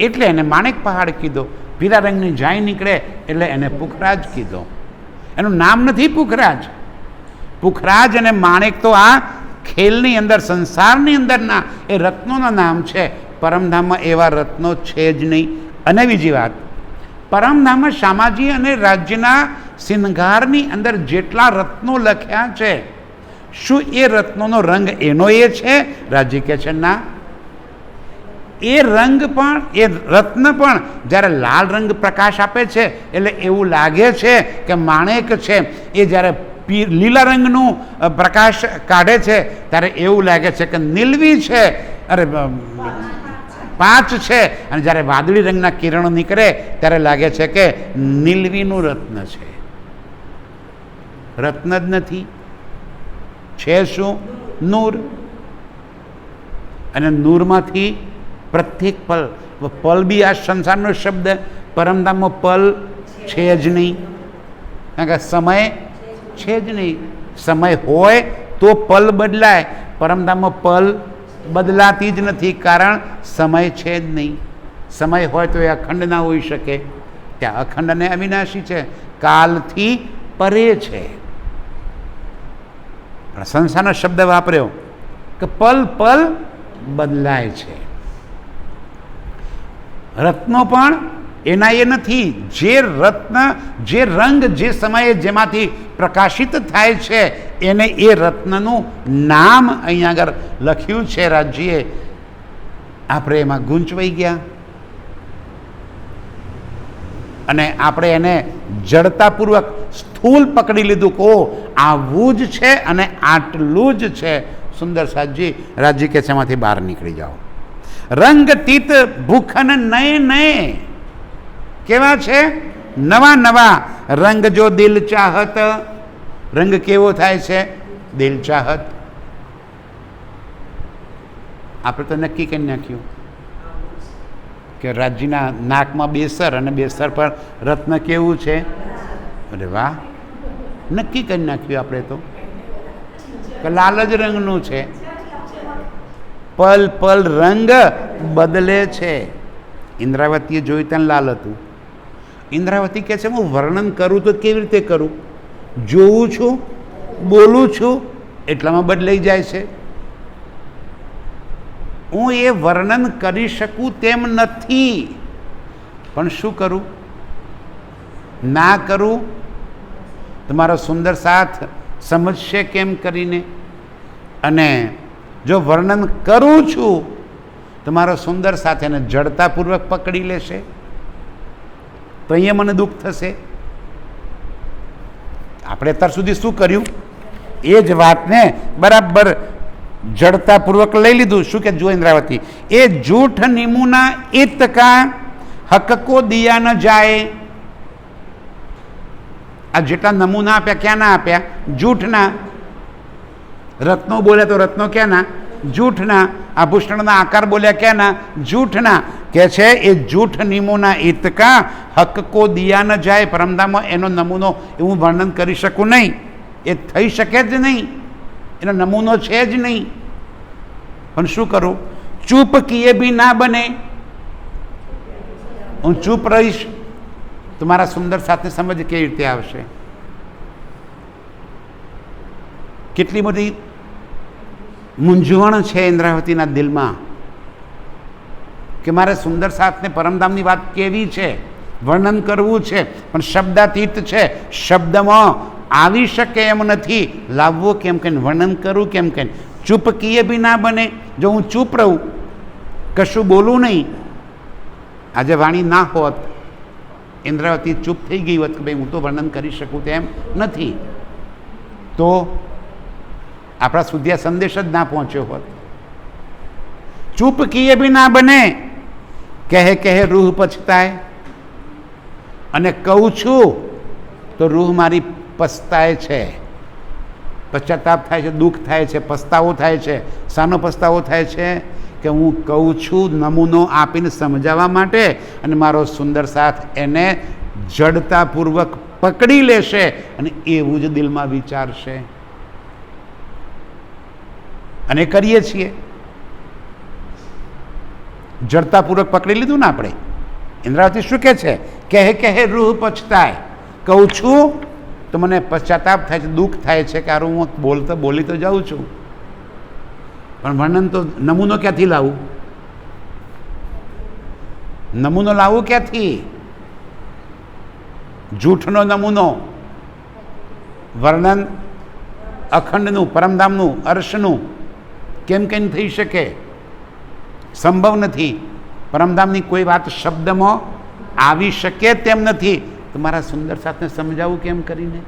એટલે એને માણેક પહાડ કીધો. પીળા રંગની જાય નીકળે એટલે એને પુખરાજ કીધો. એનું નામ નથી પુખરાજ. પુખરાજ અને માણેક તો આ ખેલની અંદર, સંસારની અંદરના એ રત્નોના નામ છે. પરમધામમાં એવા રત્નો છે જ નહીં. અને બીજી વાત, પરમધામમાં શામાજી અને રાજ્યના સિંગારની અંદર જેટલા રત્નો લખ્યા છે, શું એ રત્નોનો રંગ એનો એ છે? રાજી કહે છે ના. એ રંગ પણ, એ રત્ન પણ જ્યારે લાલ રંગ પ્રકાશ આપે છે એટલે એવું લાગે છે કે માણેક છે. એ જ્યારે લીલા રંગનું પ્રકાશ કાઢે છે ત્યારે એવું લાગે છે કે નીલવી છે, અરે પાંચ છે. અને જ્યારે વાદળી રંગના કિરણો નીકળે ત્યારે લાગે છે કે નીલવીનું રત્ન છે. રત્ન જ નથી, છે શું? નૂર. અને નૂરમાંથી પ્રત્યેક પલ, પલ બી આ સંસારનો શબ્દ, પરમધામમાં પલ છે જ નહીં, કારણ કે સમય છે જ નહીં. સમય હોય તો પલ બદલાય, પરમધામમાં પલ બદલાતી જ નથી, કારણ સમય છે જ નહીં. સમય હોય તો એ અખંડ ના હોઈ શકે. ત્યાં અખંડ અને અવિનાશી છે, કાલથી પરે છે. પણ સંસારનો શબ્દ વાપર્યો કે પલ પલ બદલાય છે. રત્નો પણ એના એ નથી. જે રત્ન, જે રંગ જે સમયે જેમાંથી પ્રકાશિત થાય છે એને એ રત્નનું નામ અહીંયા આગળ લખ્યું છે રાજ્યએ. આપણે એમાં ગૂંચવાઈ ગયા અને આપણે એને જડતાપૂર્વક સ્થૂલ પકડી લીધું કે આવું જ છે અને આટલું જ છે. સુંદર સાજી રાજ્ય કે છે એમાંથી બહાર નીકળી જાઓ. રંગ તીત ભૂખન નય નય, કેવા છે? નવા નવા રંગ. જો દિલ ચાહત, રંગ કેવો થાય છે? દિલ ચાહત. આપણે તો નક્કી કરી નાખ્યું કે રાજ્યના નાકમાં બેસર અને બેસર પર રત્ન કેવું છે? અરે વાહ, નક્કી કરી નાખ્યું આપણે તો કે લાલ જ રંગનું છે. પલ પલ રંગ બદલે છે. ઇન્દ્રાવતીએ જોયું ત્યાં લાલ હતું. ઇન્દ્રાવતી કહે છે હું વર્ણન કરું તો કેવી રીતે કરું? જોઉં છું, બોલું છું, એટલામાં બદલાઈ જાય છે. હું એ વર્ણન કરી શકું તેમ નથી, પણ શું કરું? ના કરું તમારો સુંદર સાથ સમજશે કેમ કરીને? અને જો વર્ણન કરું છું તમારો સુંદર સાથ એને જડતાપૂર્વક પકડી લેશે તો અહીંયા મને દુઃખ થશે. આપણે અત્યાર સુધી શું કર્યું? એ જ વાતને બરાબર જડતાપૂર્વક લઈ લીધું. શું કે જો ઇન્દ્રાવતી, એ જૂઠ નિમુના ઇતકા હકકો દિયા ન જાય. આ જેટલા નમૂના આપ્યા ક્યાં ના આપ્યા? જૂઠના. રત્નો બોલ્યા તો રત્નો ક્યાંના? જૂઠના. આભૂષણના આકાર બોલ્યા ક્યાંના? જૂઠના. કે છે એ જૂઠ નિમુના ઇતકા હકકો દિયા ન જાય. પરમધામમાં એનો નમૂનો હું વર્ણન કરી શકું નહીં, એ થઈ શકે જ નહીં, એનો નમૂનો છે જ નહીં. પણ શું કરું? ચૂપ કીએ બી ના બને. હું ચૂપ રહીશ તો તો મારા સુંદર સાથને સમજ કેવી રીતે આવશે? કેટલી બધી મૂંઝવણ છે ઇન્દ્રાવતીના દિલમાં કે મારે સુંદર સાથને પરમધામની વાત કેવી છે, વર્ણન કરવું છે, પણ શબ્દાતીત છે, શબ્દમાં આવી શકે એમ નથી. લાવવો કેમ કે વર્ણન કરવું કેમ કે ચૂપ કીએ બી ના બને. જો હું ચૂપ રહું, કશું બોલું નહીં, આજે વાણી ના હોત, ઇન્દ્રાવતી ચૂપ થઈ ગઈ હોત કે ભાઈ હું તો વર્ણન કરી શકું તેમ નથી, તો આપણા સુધી આ સંદેશ જ ના પહોંચ્યો હોત. ચૂપ કીએ બી ના બને, કહે કહે રૂહ પછતાય, અને કહું છું તો રૂહ મારી પસ્તાય છે, પશ્ચાતાપ થાય છે, દુઃખ થાય છે, પસ્તાવો થાય છે. શાનો પસ્તાવો થાય છે? કે હું કહું છું નમૂનો આપીને સમજાવવા માટે, અને મારો સુંદર સાથ એને જડતાપૂર્વક પકડી લેશે અને એવું જ દિલમાં વિચારશે. અને કરીએ છીએ, જડતાપૂર્વક પકડી લીધું ને આપણે. ઇન્દ્રાવતી શું કહે છે? કહે કહે રૂહ પછતાય, કહું છું તો મને પશ્ચાતાપ થાય છે, દુઃખ થાય છે કે આરું હું બોલી તો જાઉં છું, પણ વર્ણન તો નમૂનો ક્યાંથી લાવું? નમૂનો લાવું ક્યાંથી? જૂઠનો નમૂનો, વર્ણન અખંડનું, પરમધામનું, અર્શનું કેમ કેમ થઈ શકે? સંભવ નથી. પરમધામની કોઈ વાત શબ્દમાં આવી શકે તેમ નથી. તો મારા સુંદર સાથને સમજાવું કેમ કરીને?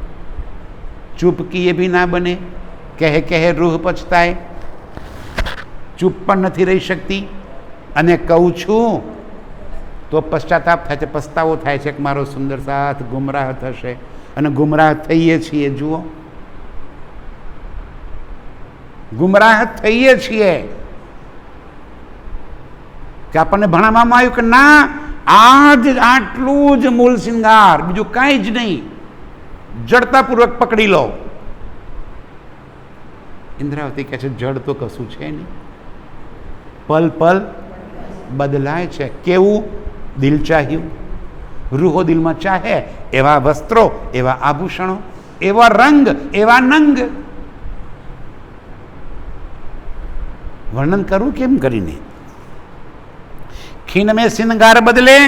ચૂપ કીએ બી ના બને, કહે કહે રૂહ પછતાય, ચૂપ પણ નથી રહી શકતી, અને કહું છું તો પશ્ચાતાપ થાય છે, પસ્તાવો થાય છે કે મારો સુંદર સાથ ગુમરાહ થશે. અને ગુમરાહ થઈએ છીએ. જુઓ, ગુમરાહ થઈએ છીએ કે આપણને ભણાવવામાં આવ્યું કે ના, આટલું જ મૂળ શિંગાર, બીજું કાંઈ જ નહીં, જડતાપૂર્વક પકડી લો. ઇન્દ્રાવતી કહે છે જડ તો કશું છે નહીં, પલ પલ બદલાય છે. કેવું? દિલ ચાહ્યું, રૂહો દિલમાં ચાહે એવા વસ્ત્રો, એવા આભૂષણો, એવા રંગ, એવા નંગ. વર્ણન કરું કેમ કરીને? ખીન મેં શિંગાર બદલે,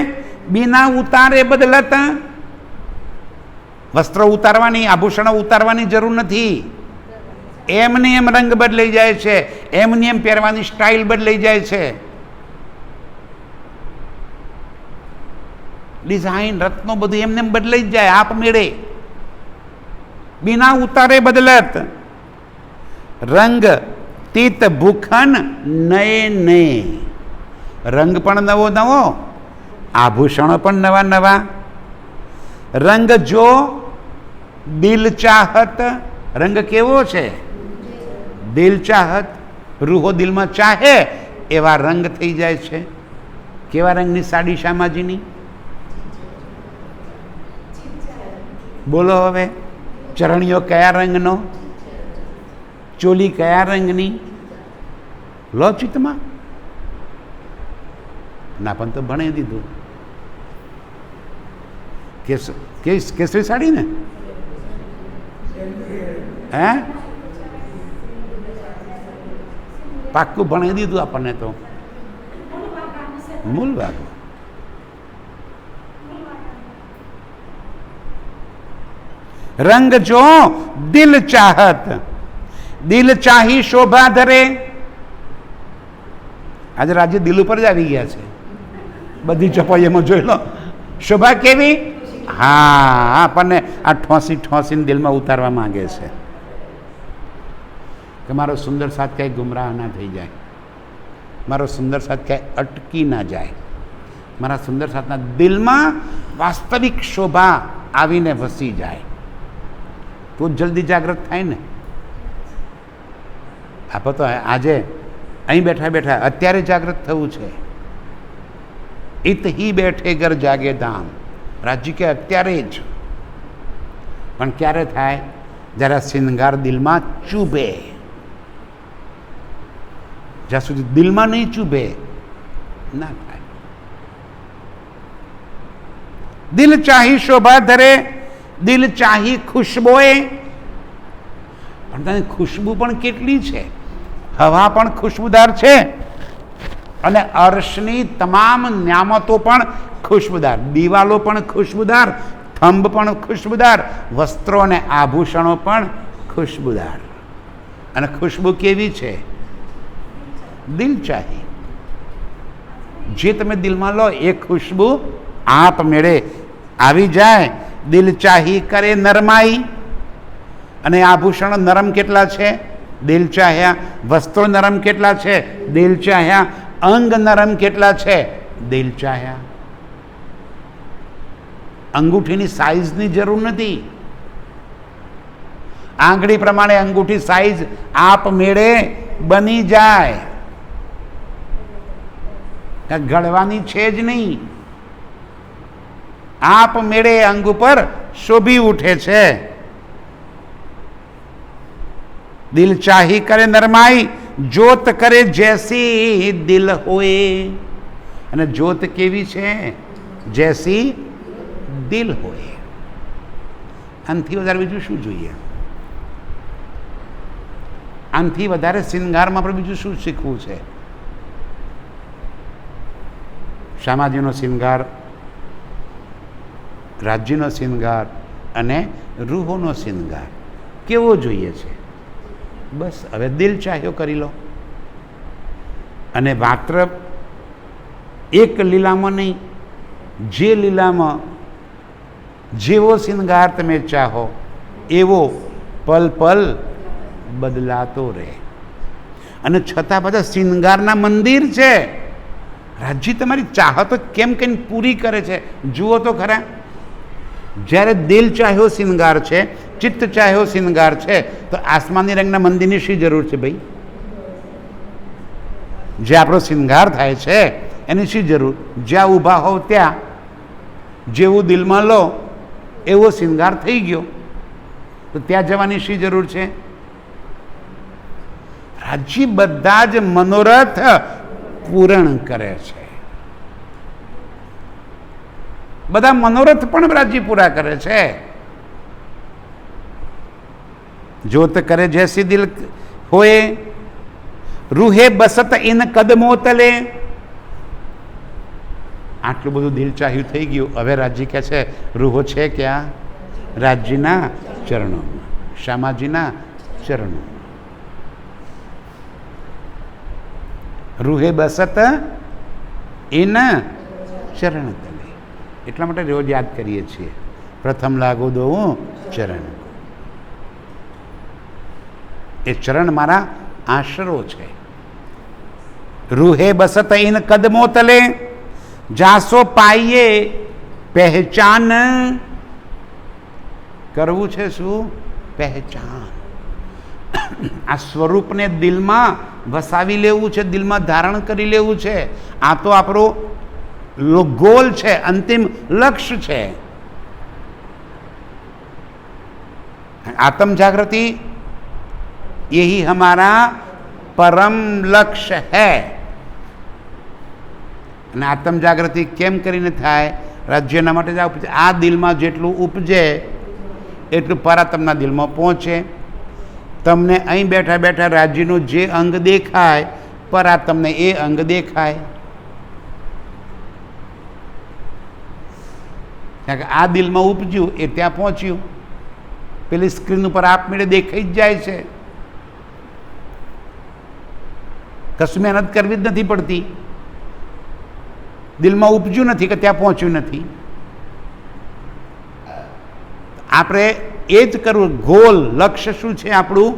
બિના ઉતારે બદલતા. વસ્ત્રો ઉતારવાની, આભૂષણો ઉતારવાની જરૂર નથી. એમને એમ રંગ બદલાઈ જાય છે, એમને એમ પહેરવાની સ્ટાઇલ બદલાઈ જાય છે. ડિઝાઇન, રત્નો બધું એમને એમ બદલાઈ જ જાય આપમેળે. બિના ઉતારે બદલત. રંગ તીત ભૂખન નયે નયે. રંગ પણ નવો નવો, આભૂષણો પણ નવા નવા. રંગ જો દિલ ચાહત. રંગ કેવો છે? દિલ ચાહત. રૂહો દિલમાં ચાહે એવા રંગ થઈ જાય છે. કેવા રંગની સાડી શામાજીની? બોલો હવે. ચરણીઓ કયા રંગનો? ચોલી કયા રંગની? લો ચિત્તમાં. ના પણ તો ભણી દીધું. કેસરી સાડી ને? હે, પાક્કું ભણી દીધું આપણને તો. મૂળ ભાગ. રંગ જો દિલ ચાહત. દિલ ચાહી શોભા ધરે. આજે રાજ્ય દિલ ઉપર જ આવી ગયા છે. બધી ચપાઈઓમાં જોઈ લો. શોભા કેવી? હા, આપણને આ ઠોસીને દિલમાં ઉતારવા માંગે છે કે મારો સુંદર સાથ ક્યાંય ગુમરાહ ના થઈ જાય, મારો સુંદર સાથ ક્યાંય અટકી ના જાય, મારા સુંદર સાથના દિલમાં વાસ્તવિક શોભા આવીને વસી જાય, તો જલ્દી જાગૃત થાય ને. આપણે તો આજે અહીં બેઠા બેઠા અત્યારે જાગૃત થવું છે. ઈત હી બેઠે ઘર જાગે ધામ. રાજ્ય કે અત્યારે જ. પણ ક્યારે થાય? જ્યારે શિંગાર દિલમાં ચૂભે. જ્યાં સુધી દિલમાં નહીં ચૂભે ના થાય. દિલ ચાહી શોભા ધરે, દિલ ચાહી ખુશ્બોએ. પણ તને ખુશ્બુ પણ કેટલી છે, હવા પણ ખુશ્બુદાર છે અને અર્શની તમામ ન્યામતો પણ ખુશ્બુદાર, દિવાલો પણ ખુશ્બુદાર, થંભ પણ ખુશ્બુદાર, વસ્ત્રો અને આભૂષણો પણ ખુશ્બુદાર. અને ખુશ્બુ કેવી છે? દિલ ચાહી. જે તમે દિલમાં લો એ ખુશ્બુ આપમેળે આવી જાય. દિલ ચાહી કરે નરમાઈ. અને આભૂષણો નરમ કેટલા છે? દિલ ચાહ્યા. વસ્ત્રો નરમ કેટલા છે? દિલ ચાહ્યા. અંગ નરમ કેટલા છે? દિલ ચાહ્યા. અંગૂઠીની સાઈઝની જરૂર નથી. આંગળી પ્રમાણે અંગૂઠી સાઈઝ આપમેળે બની જાય. ઘડવાની છે જ નહીં, આપમેળે અંગ ઉપર શોભી ઉઠે છે. દિલ ચાહી કરે નરમાઈ, જોત કરે જૈસી દિલ હોય. અને જોત કેવી છે? જૈસી દિલ હોય. આનાથી વધારે બીજું શું જોઈએ? આનાથી વધારે શિંગારમાં આપણે બીજું શું શીખવું છે? શામાજીનો શિંગાર, રાજ્યનો શિંગાર અને રૂહોનો શિંગાર કેવો જોઈએ છે? બસ હવે દિલ ચાહ્યો કરી લો. અને માત્ર એક લીલામાં નહીં, જે લીલામાં જેવો શિંગાર તમે ચાહો એવો પલ પલ બદલાતો રહે. અને છતાં બધા શિંગારના મંદિર છે. રાજ્ય તમારી ચાહતો કેમ કેમ પૂરી કરે છે જુઓ તો ખરા. જ્યારે દિલ ચાહ્યો શિંગાર છે, ચિત્ત ચાહ્યો શિંગાર છે, તો આસમાની રંગના મંદિરની શી જરૂર છે ભાઈ? જે આપણો શિંગાર થાય છે એની શી જરૂર? જ્યાં ઊભા હોવ ત્યાં જેવું દિલમાં લો એવો શિંગાર થઈ ગયો, તો ત્યાં જવાની શી જરૂર છે? રાજ્ય બધા જ મનોરથ પૂરણ કરે છે. બધા મનોરથ પણ રાજ્ય પૂરા કરે છે. જોત કરે જૈસી દિલ હોય, રૂહે બસત ઇન કદમો તલે. આટલું બધું દિલ ચાહ્યું થઈ ગયું. હવે રાજ્ય કહે છે રૂહો છે ક્યાં? રાજ્યના ચરણોમાં, શામાજીના ચરણોમાં. રૂહે બસત ઇન ચરણ તલે. એટલા માટે રોજ યાદ કરીએ છીએ, પ્રથમ લાગુ દો ચરણ. એ ચરણ મારા આશરો છે. રૂહે બસત ઇન કદમો તલે, જાસો પાઈએ પહેચાન. કરવું છે શું? પહેચાન. આ સ્વરૂપને દિલમાં વસાવી લેવું છે, દિલમાં ધારણ કરી લેવું છે. આ તો આપણો ગોલ છે, અંતિમ લક્ષ્ય છે. आत्म जागृति यही हमारा परम लक्ष्य है। અને આત્મ જાગૃતિ કેમ કરીને થાય? રાજ્યના માટે જ ઉપજે. આ દિલમાં જેટલું ઉપજે એટલું પરાત્મના દિલમાં પહોંચે. તમને અહીં બેઠા બેઠા રાજ્યનું જે અંગ દેખાય, પરાત્મને એ અંગ દેખાય. કારણ કે આ દિલમાં ઉપજ્યું એ ત્યાં પહોંચ્યું. પેલી સ્ક્રીન ઉપર આપમેળે દેખાઈ જ જાય છે. કશું મહેનત કરવી જ નથી પડતી. દિલમાં ઉપજ્યું નથી કે ત્યાં પહોંચ્યું નથી. આપણે એ જ કરવું. ગોલ લક્ષ્ય શું છે આપણું?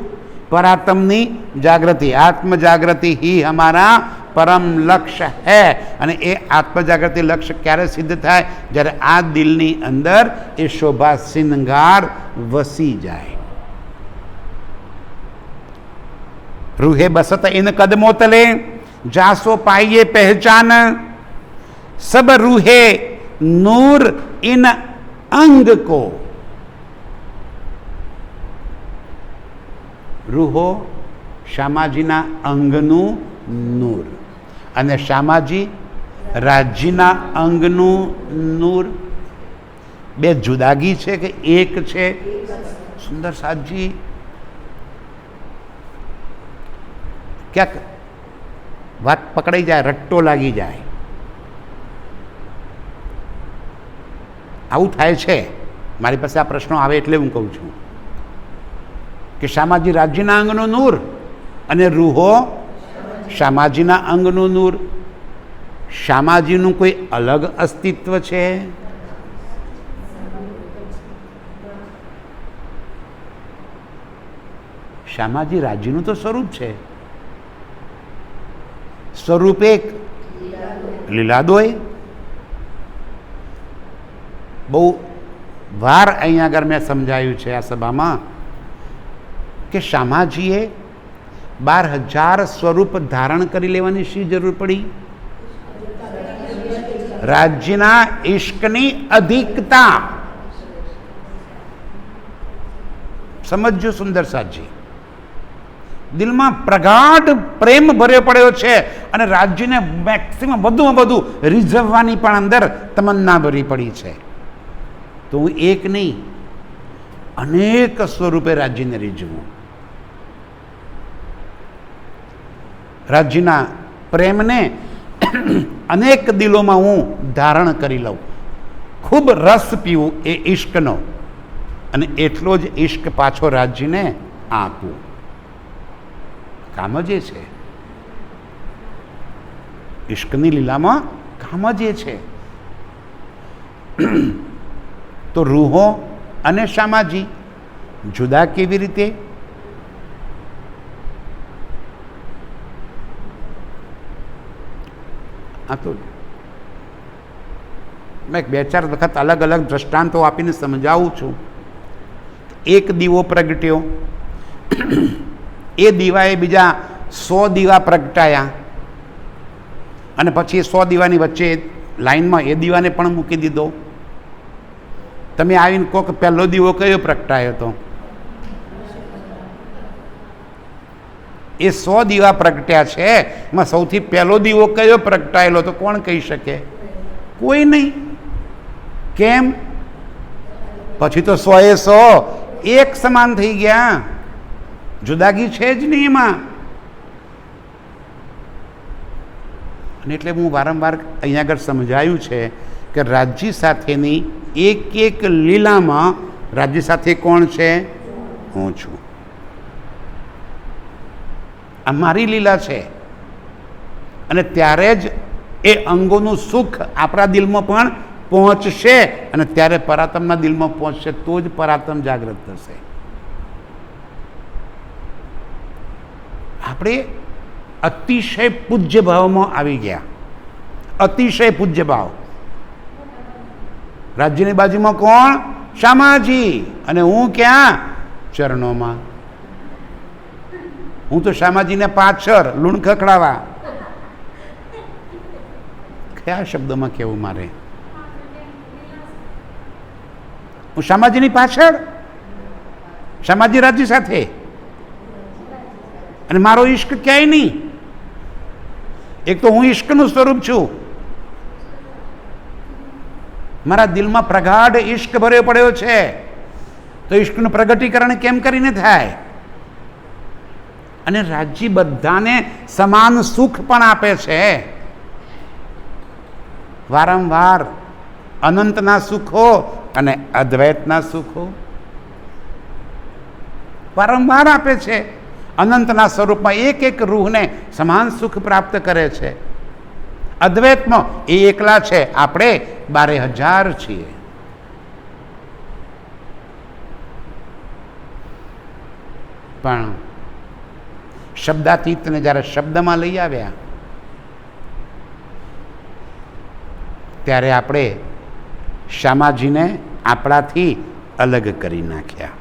પરાત્મની જાગૃતિ. આત્મ જાગૃતિ ही हमारा परम लक्ष्य है। અને એ આત્મ જાગૃતિ લક્ષ્ય ક્યારે સિદ્ધ થાય? જ્યારે આ દિલની અંદર એ શોભા શ્રૃંગાર વસી જાય. रूहे बसत इन कदमों तले, जासो पाइये पहचान, सब रूहे नूर इन अंग को। रूहो श्यामाजीना अंगनु नूर, અને શ્યામાજી રાજ્યના અંગનું નૂર. બે જુદાગી છે કે એક છે? સુંદર સાહેબજી, ક્યાંક વાત પકડાઈ જાય, રટ્ટો લાગી જાય, આવું થાય છે. મારી પાસે આ પ્રશ્નો આવે એટલે હું કહું છું કે શામાજી રાજ્યના અંગનો નૂર અને રૂહો શામાજીના અંગનું નૂર. શામાજીનું કોઈ અલગ અસ્તિત્વ છે? શામાજી રાજ્યનું તો સ્વરૂપ છે. સ્વરૂપ એક લીલાદોય. બહુ વાર અહીંયા આગળ મેં સમજાયું છે આ સભામાં કે શામાજીએ 12,000 સ્વરૂપ ધારણ કરી લેવાની શી જરૂર પડી? રાજ્યના ઇશ્કની અધિકતા. સમજો સુંદર સાજી, દિલમાં પ્રગાઢ પ્રેમ ભર્યો પડ્યો છે અને રાજ્યને મેક્સિમમ વધુમાં વધુ રીઝવવાની પણ અંદર તમન્ના ભરી પડી છે. તો હું એક નહીં, અનેક સ્વરૂપે રાજ્યને રીઝવું. રાજ્યના પ્રેમને અનેક દિલોમાં હું ધારણ કરી લઉં, ખૂબ રસ પીવું એ ઈશ્કનો, અને એટલો જ ઈશ્ક પાછો રાજ્યને આપવું. કામ જ એ છે. ઈશ્કની લીલામાં કામ જ એ છે. તો રૂહો અને શામાજી જુદા કેવી રીતે? આ તો મેં 2-4 વખત અલગ અલગ દ્રષ્ટાંતો આપીને સમજાવું છું. એક દીવો પ્રગટ્યો, એ દીવાએ બીજા 100 દીવા પ્રગટાયા, અને પછી 100 દીવાની વચ્ચે લાઈનમાં એ દીવાને પણ મૂકી દીધો. તમે આવીને કહો કે પહેલો દીવો કયો પ્રગટાયો હતો? એ 100 દીવા પ્રગટ્યા છે, એમાં સૌથી પહેલો દીવો કયો પ્રગટાયેલો તો કોણ કહી શકે? કોઈ નહીં. કેમ? પછી તો 100 એક સમાન થઈ ગયા, જુદાગી છે જ નહીં એમાં. અને એટલે હું વારંવાર અહીંયા આગળ સમજાયું છે કે રાજ્ય સાથેની એક એક લીલામાં રાજ્ય સાથે કોણ છે? હું છું. આ મારી લીલા છે, અને ત્યારે જ એ અંગોનું સુખ આપણા દિલમાં પણ પહોંચશે, અને ત્યારે પરાત્મના દિલમાં પહોંચશે તો જ પરાત્મ જાગૃત થશે. આપણે અતિશય પૂજ્ય ભાવમાં આવી ગયા. અતિશય પૂજ્ય ભાવ. રાજ્યની બાજુમાં કોણ? શામાજી. અને હું ક્યાં? ચરણોમાં. હું તો શામાજીને પાછળ લૂણ ખખડાવા. કયા શબ્દમાં કેવું મારે? હું શામાજીની પાછળ, શામાજી રાજ્ય સાથે, અને મારો ઈશ્ક ક્યાંય નહીં. એક તો હું ઈશ્કનું સ્વરૂપ છું, મારા દિલમાં પ્રગાઢ ઈશ્ક ભર્યો પડ્યો છે, તો ઈશ્કનું પ્રગટીકરણ કેમ કરીને થાય? અને રાજ્ય બધાને સમાન સુખ પણ આપે છે. વારંવાર અનંતના સુખો અને અદ્વૈતના સુખો વારંવાર આપે છે. અનંતના સ્વરૂપમાં એક એક રૂહને સમાન સુખ પ્રાપ્ત કરે છે. અદ્વૈતમાં એ એકલા છે, આપણે 12,000 છીએ. પણ શબ્દાતીતને જ્યારે શબ્દમાં લઈ આવ્યા ત્યારે આપણે શામાજીને આપણાથી અલગ કરી નાખ્યા.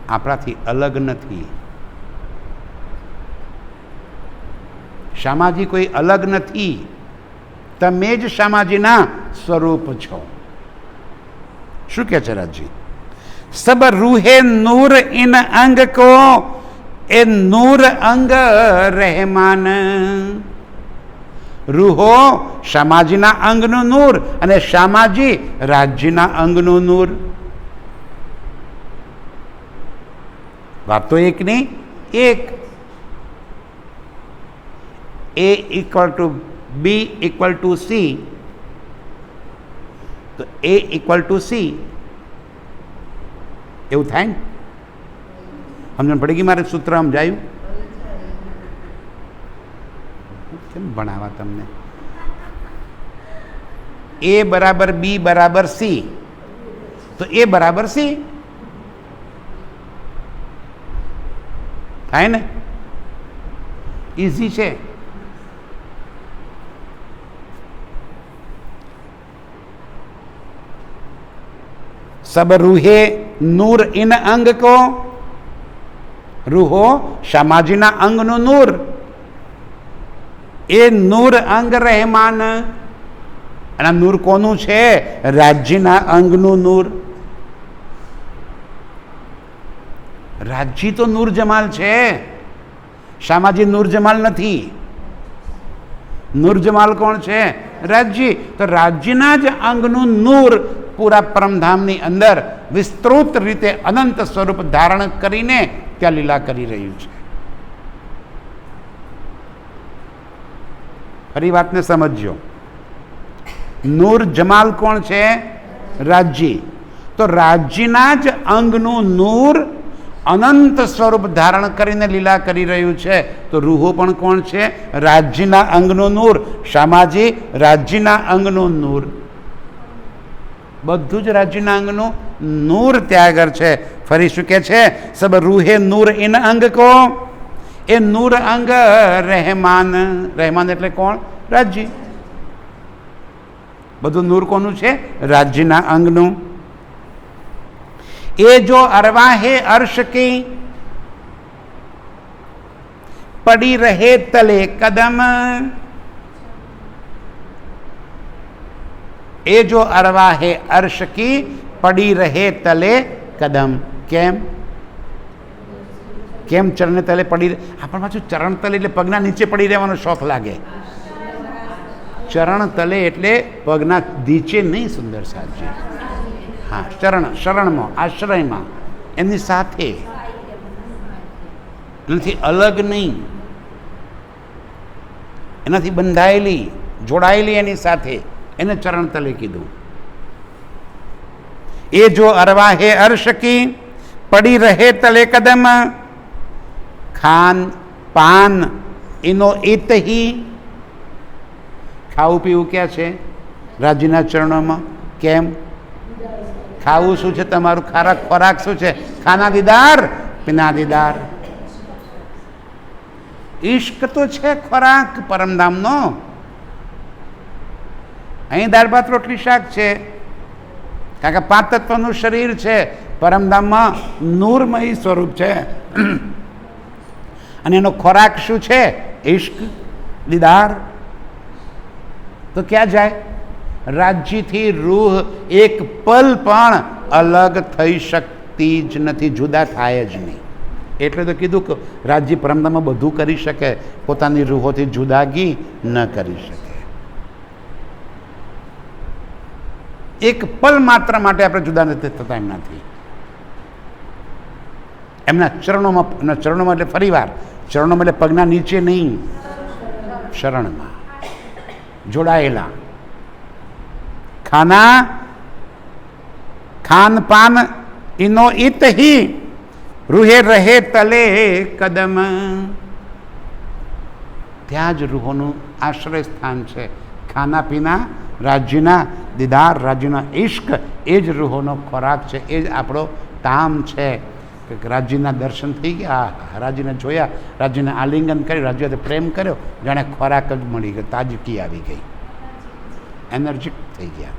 આપણાથી અલગ નથી. શામાજી કોઈ અલગ નથી, તમે જ શામાજીના સ્વરૂપ છો. શું કહે છે રાજજી? સબ રૂહે નૂર ઇન અંગ કો એ નૂર અંગ રહેમાન. રૂહો શામાજીના અંગનું નૂર અને શામાજી રાજજીના અંગનું નૂર. વાત તો એક નહીં એક. A equal to B equal to C, તો A equal to C એવું થાય ને? સમજણ પડી ગઈ? મારે સૂત્ર સમજાયું? કેમ ભણાવવા તમને? A બરાબર B બરાબર C, તો A બરાબર C થાય ને? ઇઝી છે. सब रूहे नूर इन अंग को, रूहो शामाजीना अंग नो नूर, ए नूर अंग रहमान. અને નૂર કોનું છે? રાજ્યના અંગનું નૂર. રાજ્ય તો નૂર જમાલ છે, શામાજી નૂર જમાલ નથી. નૂર જમાલ કોણ છે? રાજ્ય. તો રાજ્યના જ અંગનું નૂર પૂરા પરમધામની અંદર વિસ્તૃત રીતે અનંત સ્વરૂપ ધારણ કરીને ત્યાં લીલા કરી રહ્યું છે. ફરી વાતને સમજજો. નૂર જમાલ કોણ છે? રાજ્ય. તો રાજ્યના જ અંગનું નૂર અનંત સ્વરૂપ ધારણ કરીને લીલા કરી રહ્યું છે. તો રૂહો પણ કોણ છે? રાજ્યના અંગનું નૂર. શામાજી રાજ્યના અંગનું નૂર. બધું જ રાજ્યના અંગનું નૂર ત્યાં આગળ છે. ફરી શું કે છે? સબ રૂહે નૂર ઇન અંગ કો, એ નૂર અંગ રહેમાન. રહેમાન એટલે કોણ? રાજ્ય. બધું નૂર કોનું છે? રાજ્યના અંગનું. એ જો અરવાહે અર્શ કી પડી રહે તલે કદમ, એ જો અરવાહે અર્શ કી પડી રહે તલે કદમ. કેમ? કેમ ચરણ તલે પડી? આપણ પાછું ચરણ તલે એટલે પગના નીચે પડી રહેવાનો શોખ લાગે. ચરણ તલે એટલે પગના નીચે નહીં, સુંદર સાહેબજી. હા, ચરણ, શરણમાં, આશ્રયમાં, એમની સાથે, એનાથી અલગ નહીં, એનાથી બંધાયેલી, જોડાયેલી એની સાથે, એને ચરણ તલે કીધું. એ જો અરવાહે અર્શ કી પડી રહે તલે કદમ, ખાન પાન એનો એત હી. ખાવું પીવું ક્યાં છે? રાજ્યના ચરણોમાં. કેમ? ખાવું શું છે તમારું? ખોરાક શું છે? ખાના દીદાર પીના દીદાર. ઈશ્ક તો છે ખોરાક પરમધામનો. અહીં દાળ ભાત રોટલી શાક છે, કારણ કે 5 તત્વનું શરીર છે. પરમધામમાં નૂરમય સ્વરૂપ છે અને એનો ખોરાક શું છે? ઈશ્ક, દીદાર. તો ક્યાં જાય? રાજ્યથી રૂહ એક પલ પણ અલગ થઈ શકતી જ નથી, જુદા થાય જ નહીં. એટલે તો કીધું કે રાજ્ય પરમધામમાં બધું કરી શકે, પોતાની રૂહોથી જુદાગી ન કરી શકે. એક પલ માત્ર માટે આપણે જુદા નથી થતા એમનાથી. એમના ચરણોમાં એટલે ફરી વાર ચરણોમાં એટલે પગના નીચે નહીં, શરણમાં જોડાયેલા. ખાન પાન ઇનો ઇત હી રૂહે રહે તલે કદમ. ત્યાં જ રૂહોનું આશ્રય સ્થાન છે. ખાના પીના રાજ્યના દીદાર, રાજ્યના ઇશ્ક, એ જ રૂહોનો ખોરાક છે. એ જ આપણો તામ છે. રાજ્યના દર્શન થઈ ગયા, રાજ્યને જોયા, રાજ્યને આલિંગન કર્યું, રાજ્ય પ્રેમ કર્યો, જાણે ખોરાક જ મળી ગયો, તાજગી આવી ગઈ, એનર્જી થઈ ગયા.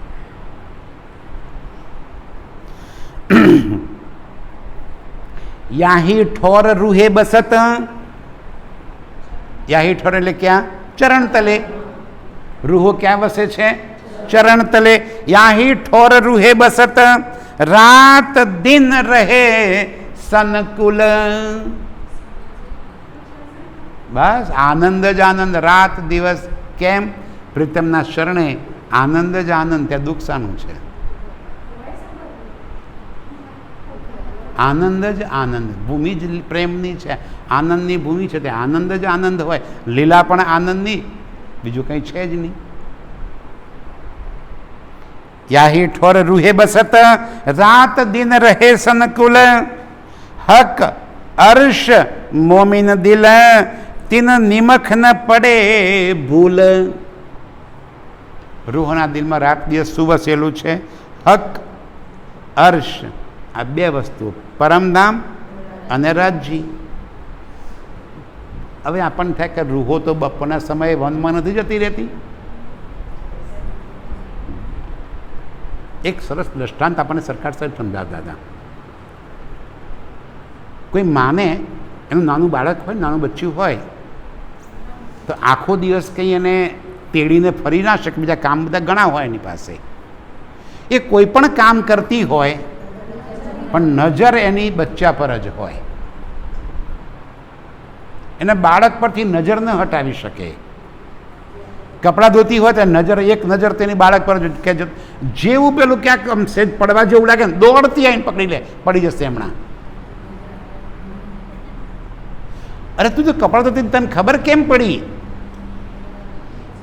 યાહી ઠોર રૂહે બસત. યાહી ઠોર એટલે ક્યાં? ચરણ તલે. રૂહો ક્યાં વસે છે? ચરણ તલે. યાહી ઠોર રૂહે બસત રાત દિન રહે સનકુલ. બસ આનંદ જ આનંદ, રાત દિવસ કેમ? પ્રીતમના શરણે આનંદ જ આનંદ, ત્યાં દુઃખ શાનું છે? આનંદ જ આનંદ, ભૂમિ જ પ્રેમની છે, આનંદની ભૂમિ છે, તે આનંદ જ આનંદ હોય. લીલા પણ આનંદની, બીજું કંઈ છે જ નહીં. યાહી ઠોર રૂહે બસત, રાત દિન રહે સનકુલ, હક અર્શ મોમિન દિલ, તિન નિમખ ન પડે ભૂલ. રૂહના દિલમાં રાત દિવસ શું વસેલું છે? હક, અર્શ, આ બે વસ્તુ, પરમધામ અને રાજ્ય. હવે આપણને થાય કે રૂહો તો બપોરના સમયે વનમાં નથી જતી રહેતી. એક સરસ દ્રષ્ટાંત આપણને સરકાર સાહેબ સમજાવતા હતા. કોઈ માને એનું નાનું બાળક હોય, નાનું બચ્ચું હોય, તો આખો દિવસ કંઈ એને તેડીને ફરી ના શકે, બીજા કામ બધા ઘણા હોય એની પાસે. એ કોઈ પણ કામ કરતી હોય પણ નજર એની બચ્ચા પર જ હોય. એને બાળક પરથી નજર ન હટાવી શકે. કપડાં ધોતી હોય તો નજર, એક નજર તેની બાળક પર કે જેવું પેલું ક્યાંક આમ સેજ પડવા જેવું લાગે ને દોડતી આવીને પકડી લે, પડી જશે હમણાં. અરે તું તો કપડાં ધોતી તને ખબર કેમ પડી?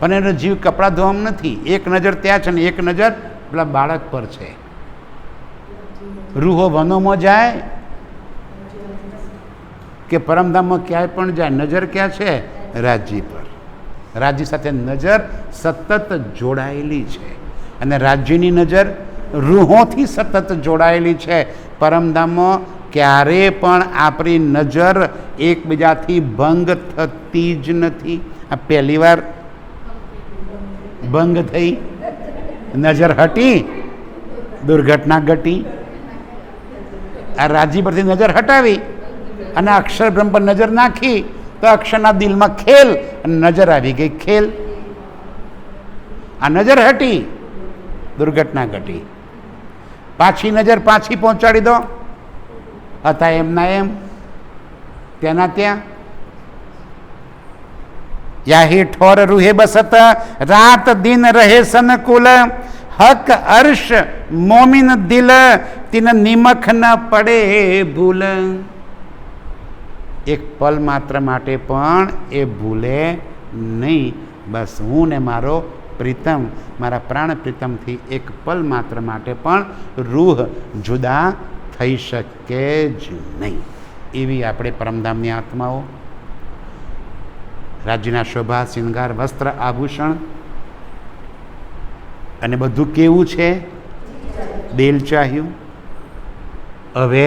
પણ એનો જીવ કપડાં ધોવામાં નથી. એક નજર ત્યાં છે ને એક નજર પેલા બાળક પર છે. રૂહો વનોમાં જાય કે પરમધામમાં ક્યાંય પણ જાય, નજર ક્યાં છે? રાજ્ય પર. રાજ્ય સાથે નજર સતત જોડાયેલી છે અને રાજ્યની નજર રૂહોથી સતત જોડાયેલી છે. પરમધામમાં ક્યારે પણ આપણી નજર એકબીજાથી ભંગ થતી જ નથી. આ પહેલી વાર ભંગ થઈ, નજર હટી, દુર્ઘટના ઘટી. આ રાજ્ય પરથી નજર હટાવી અને અક્ષર બ્રહ્મ પર નજર નાખી તો અક્ષરના દિલમાં ખેલ અને નજર આવી ગઈ ખેલ. આ નજર હટી, દુર્ઘટના ઘટી. પાછી નજર પાછી પહોંચાડી દો, હતા એમના એમ, ત્યાંના ત્યાં. યાહી ઠોર રૂહે બસત, રાત દિન રહે સનકુલ, હક અર્શ મોમિન દિલ, તિન નિમખ ન પડે ભૂલ. એક પલ માત્ર માટે પણ એ ભૂલે નહીં. બસ હું ને મારો પ્રીતમ, મારા પ્રાણ પ્રીતમથી એક પલ માત્ર માટે પણ રૂહ જુદા થઈ શકે જ નહીં. એવી આપણે પરમધામની આત્માઓ. રાજ્યના શોભા, શિંગાર, વસ્ત્ર, આભૂષણ અને બધું કેવું છે? દિલ ચાહ્યું. હવે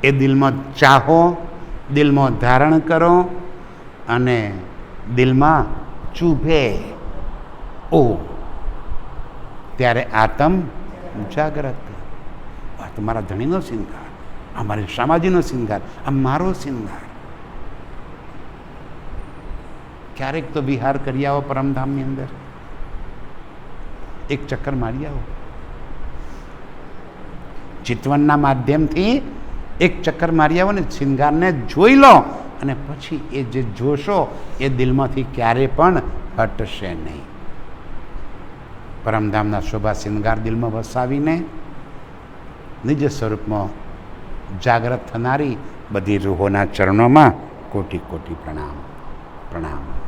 એ દિલમાં ચાહો, દિલમાં ધારણ કરો અને દિલમાં ચૂભે. ઓ ત્યારે આત્મ જાગ્રત. આ તો મારા ધણીનો શિંગાર, આ મારી શામાજીનો શિંગાર, આ મારો શિંગાર. ક્યારેક તો વિહાર કરી આવો પરમધામની અંદર, એક ચક્કર મારી આવો. ચિતવનના માધ્યમથી એક ચક્કર મારી આવો ને શિંગારને જોઈ લો અને પછી એ જે જોશો એ દિલમાંથી ક્યારે પણ હટશે નહીં. પરમધામના શોભા શિંગાર દિલમાં વસાવીને નિજ સ્વરૂપમાં જાગ્રત થનારી બધી રૂહોના ચરણોમાં કોટી કોટી પ્રણામ. પ્રણામ.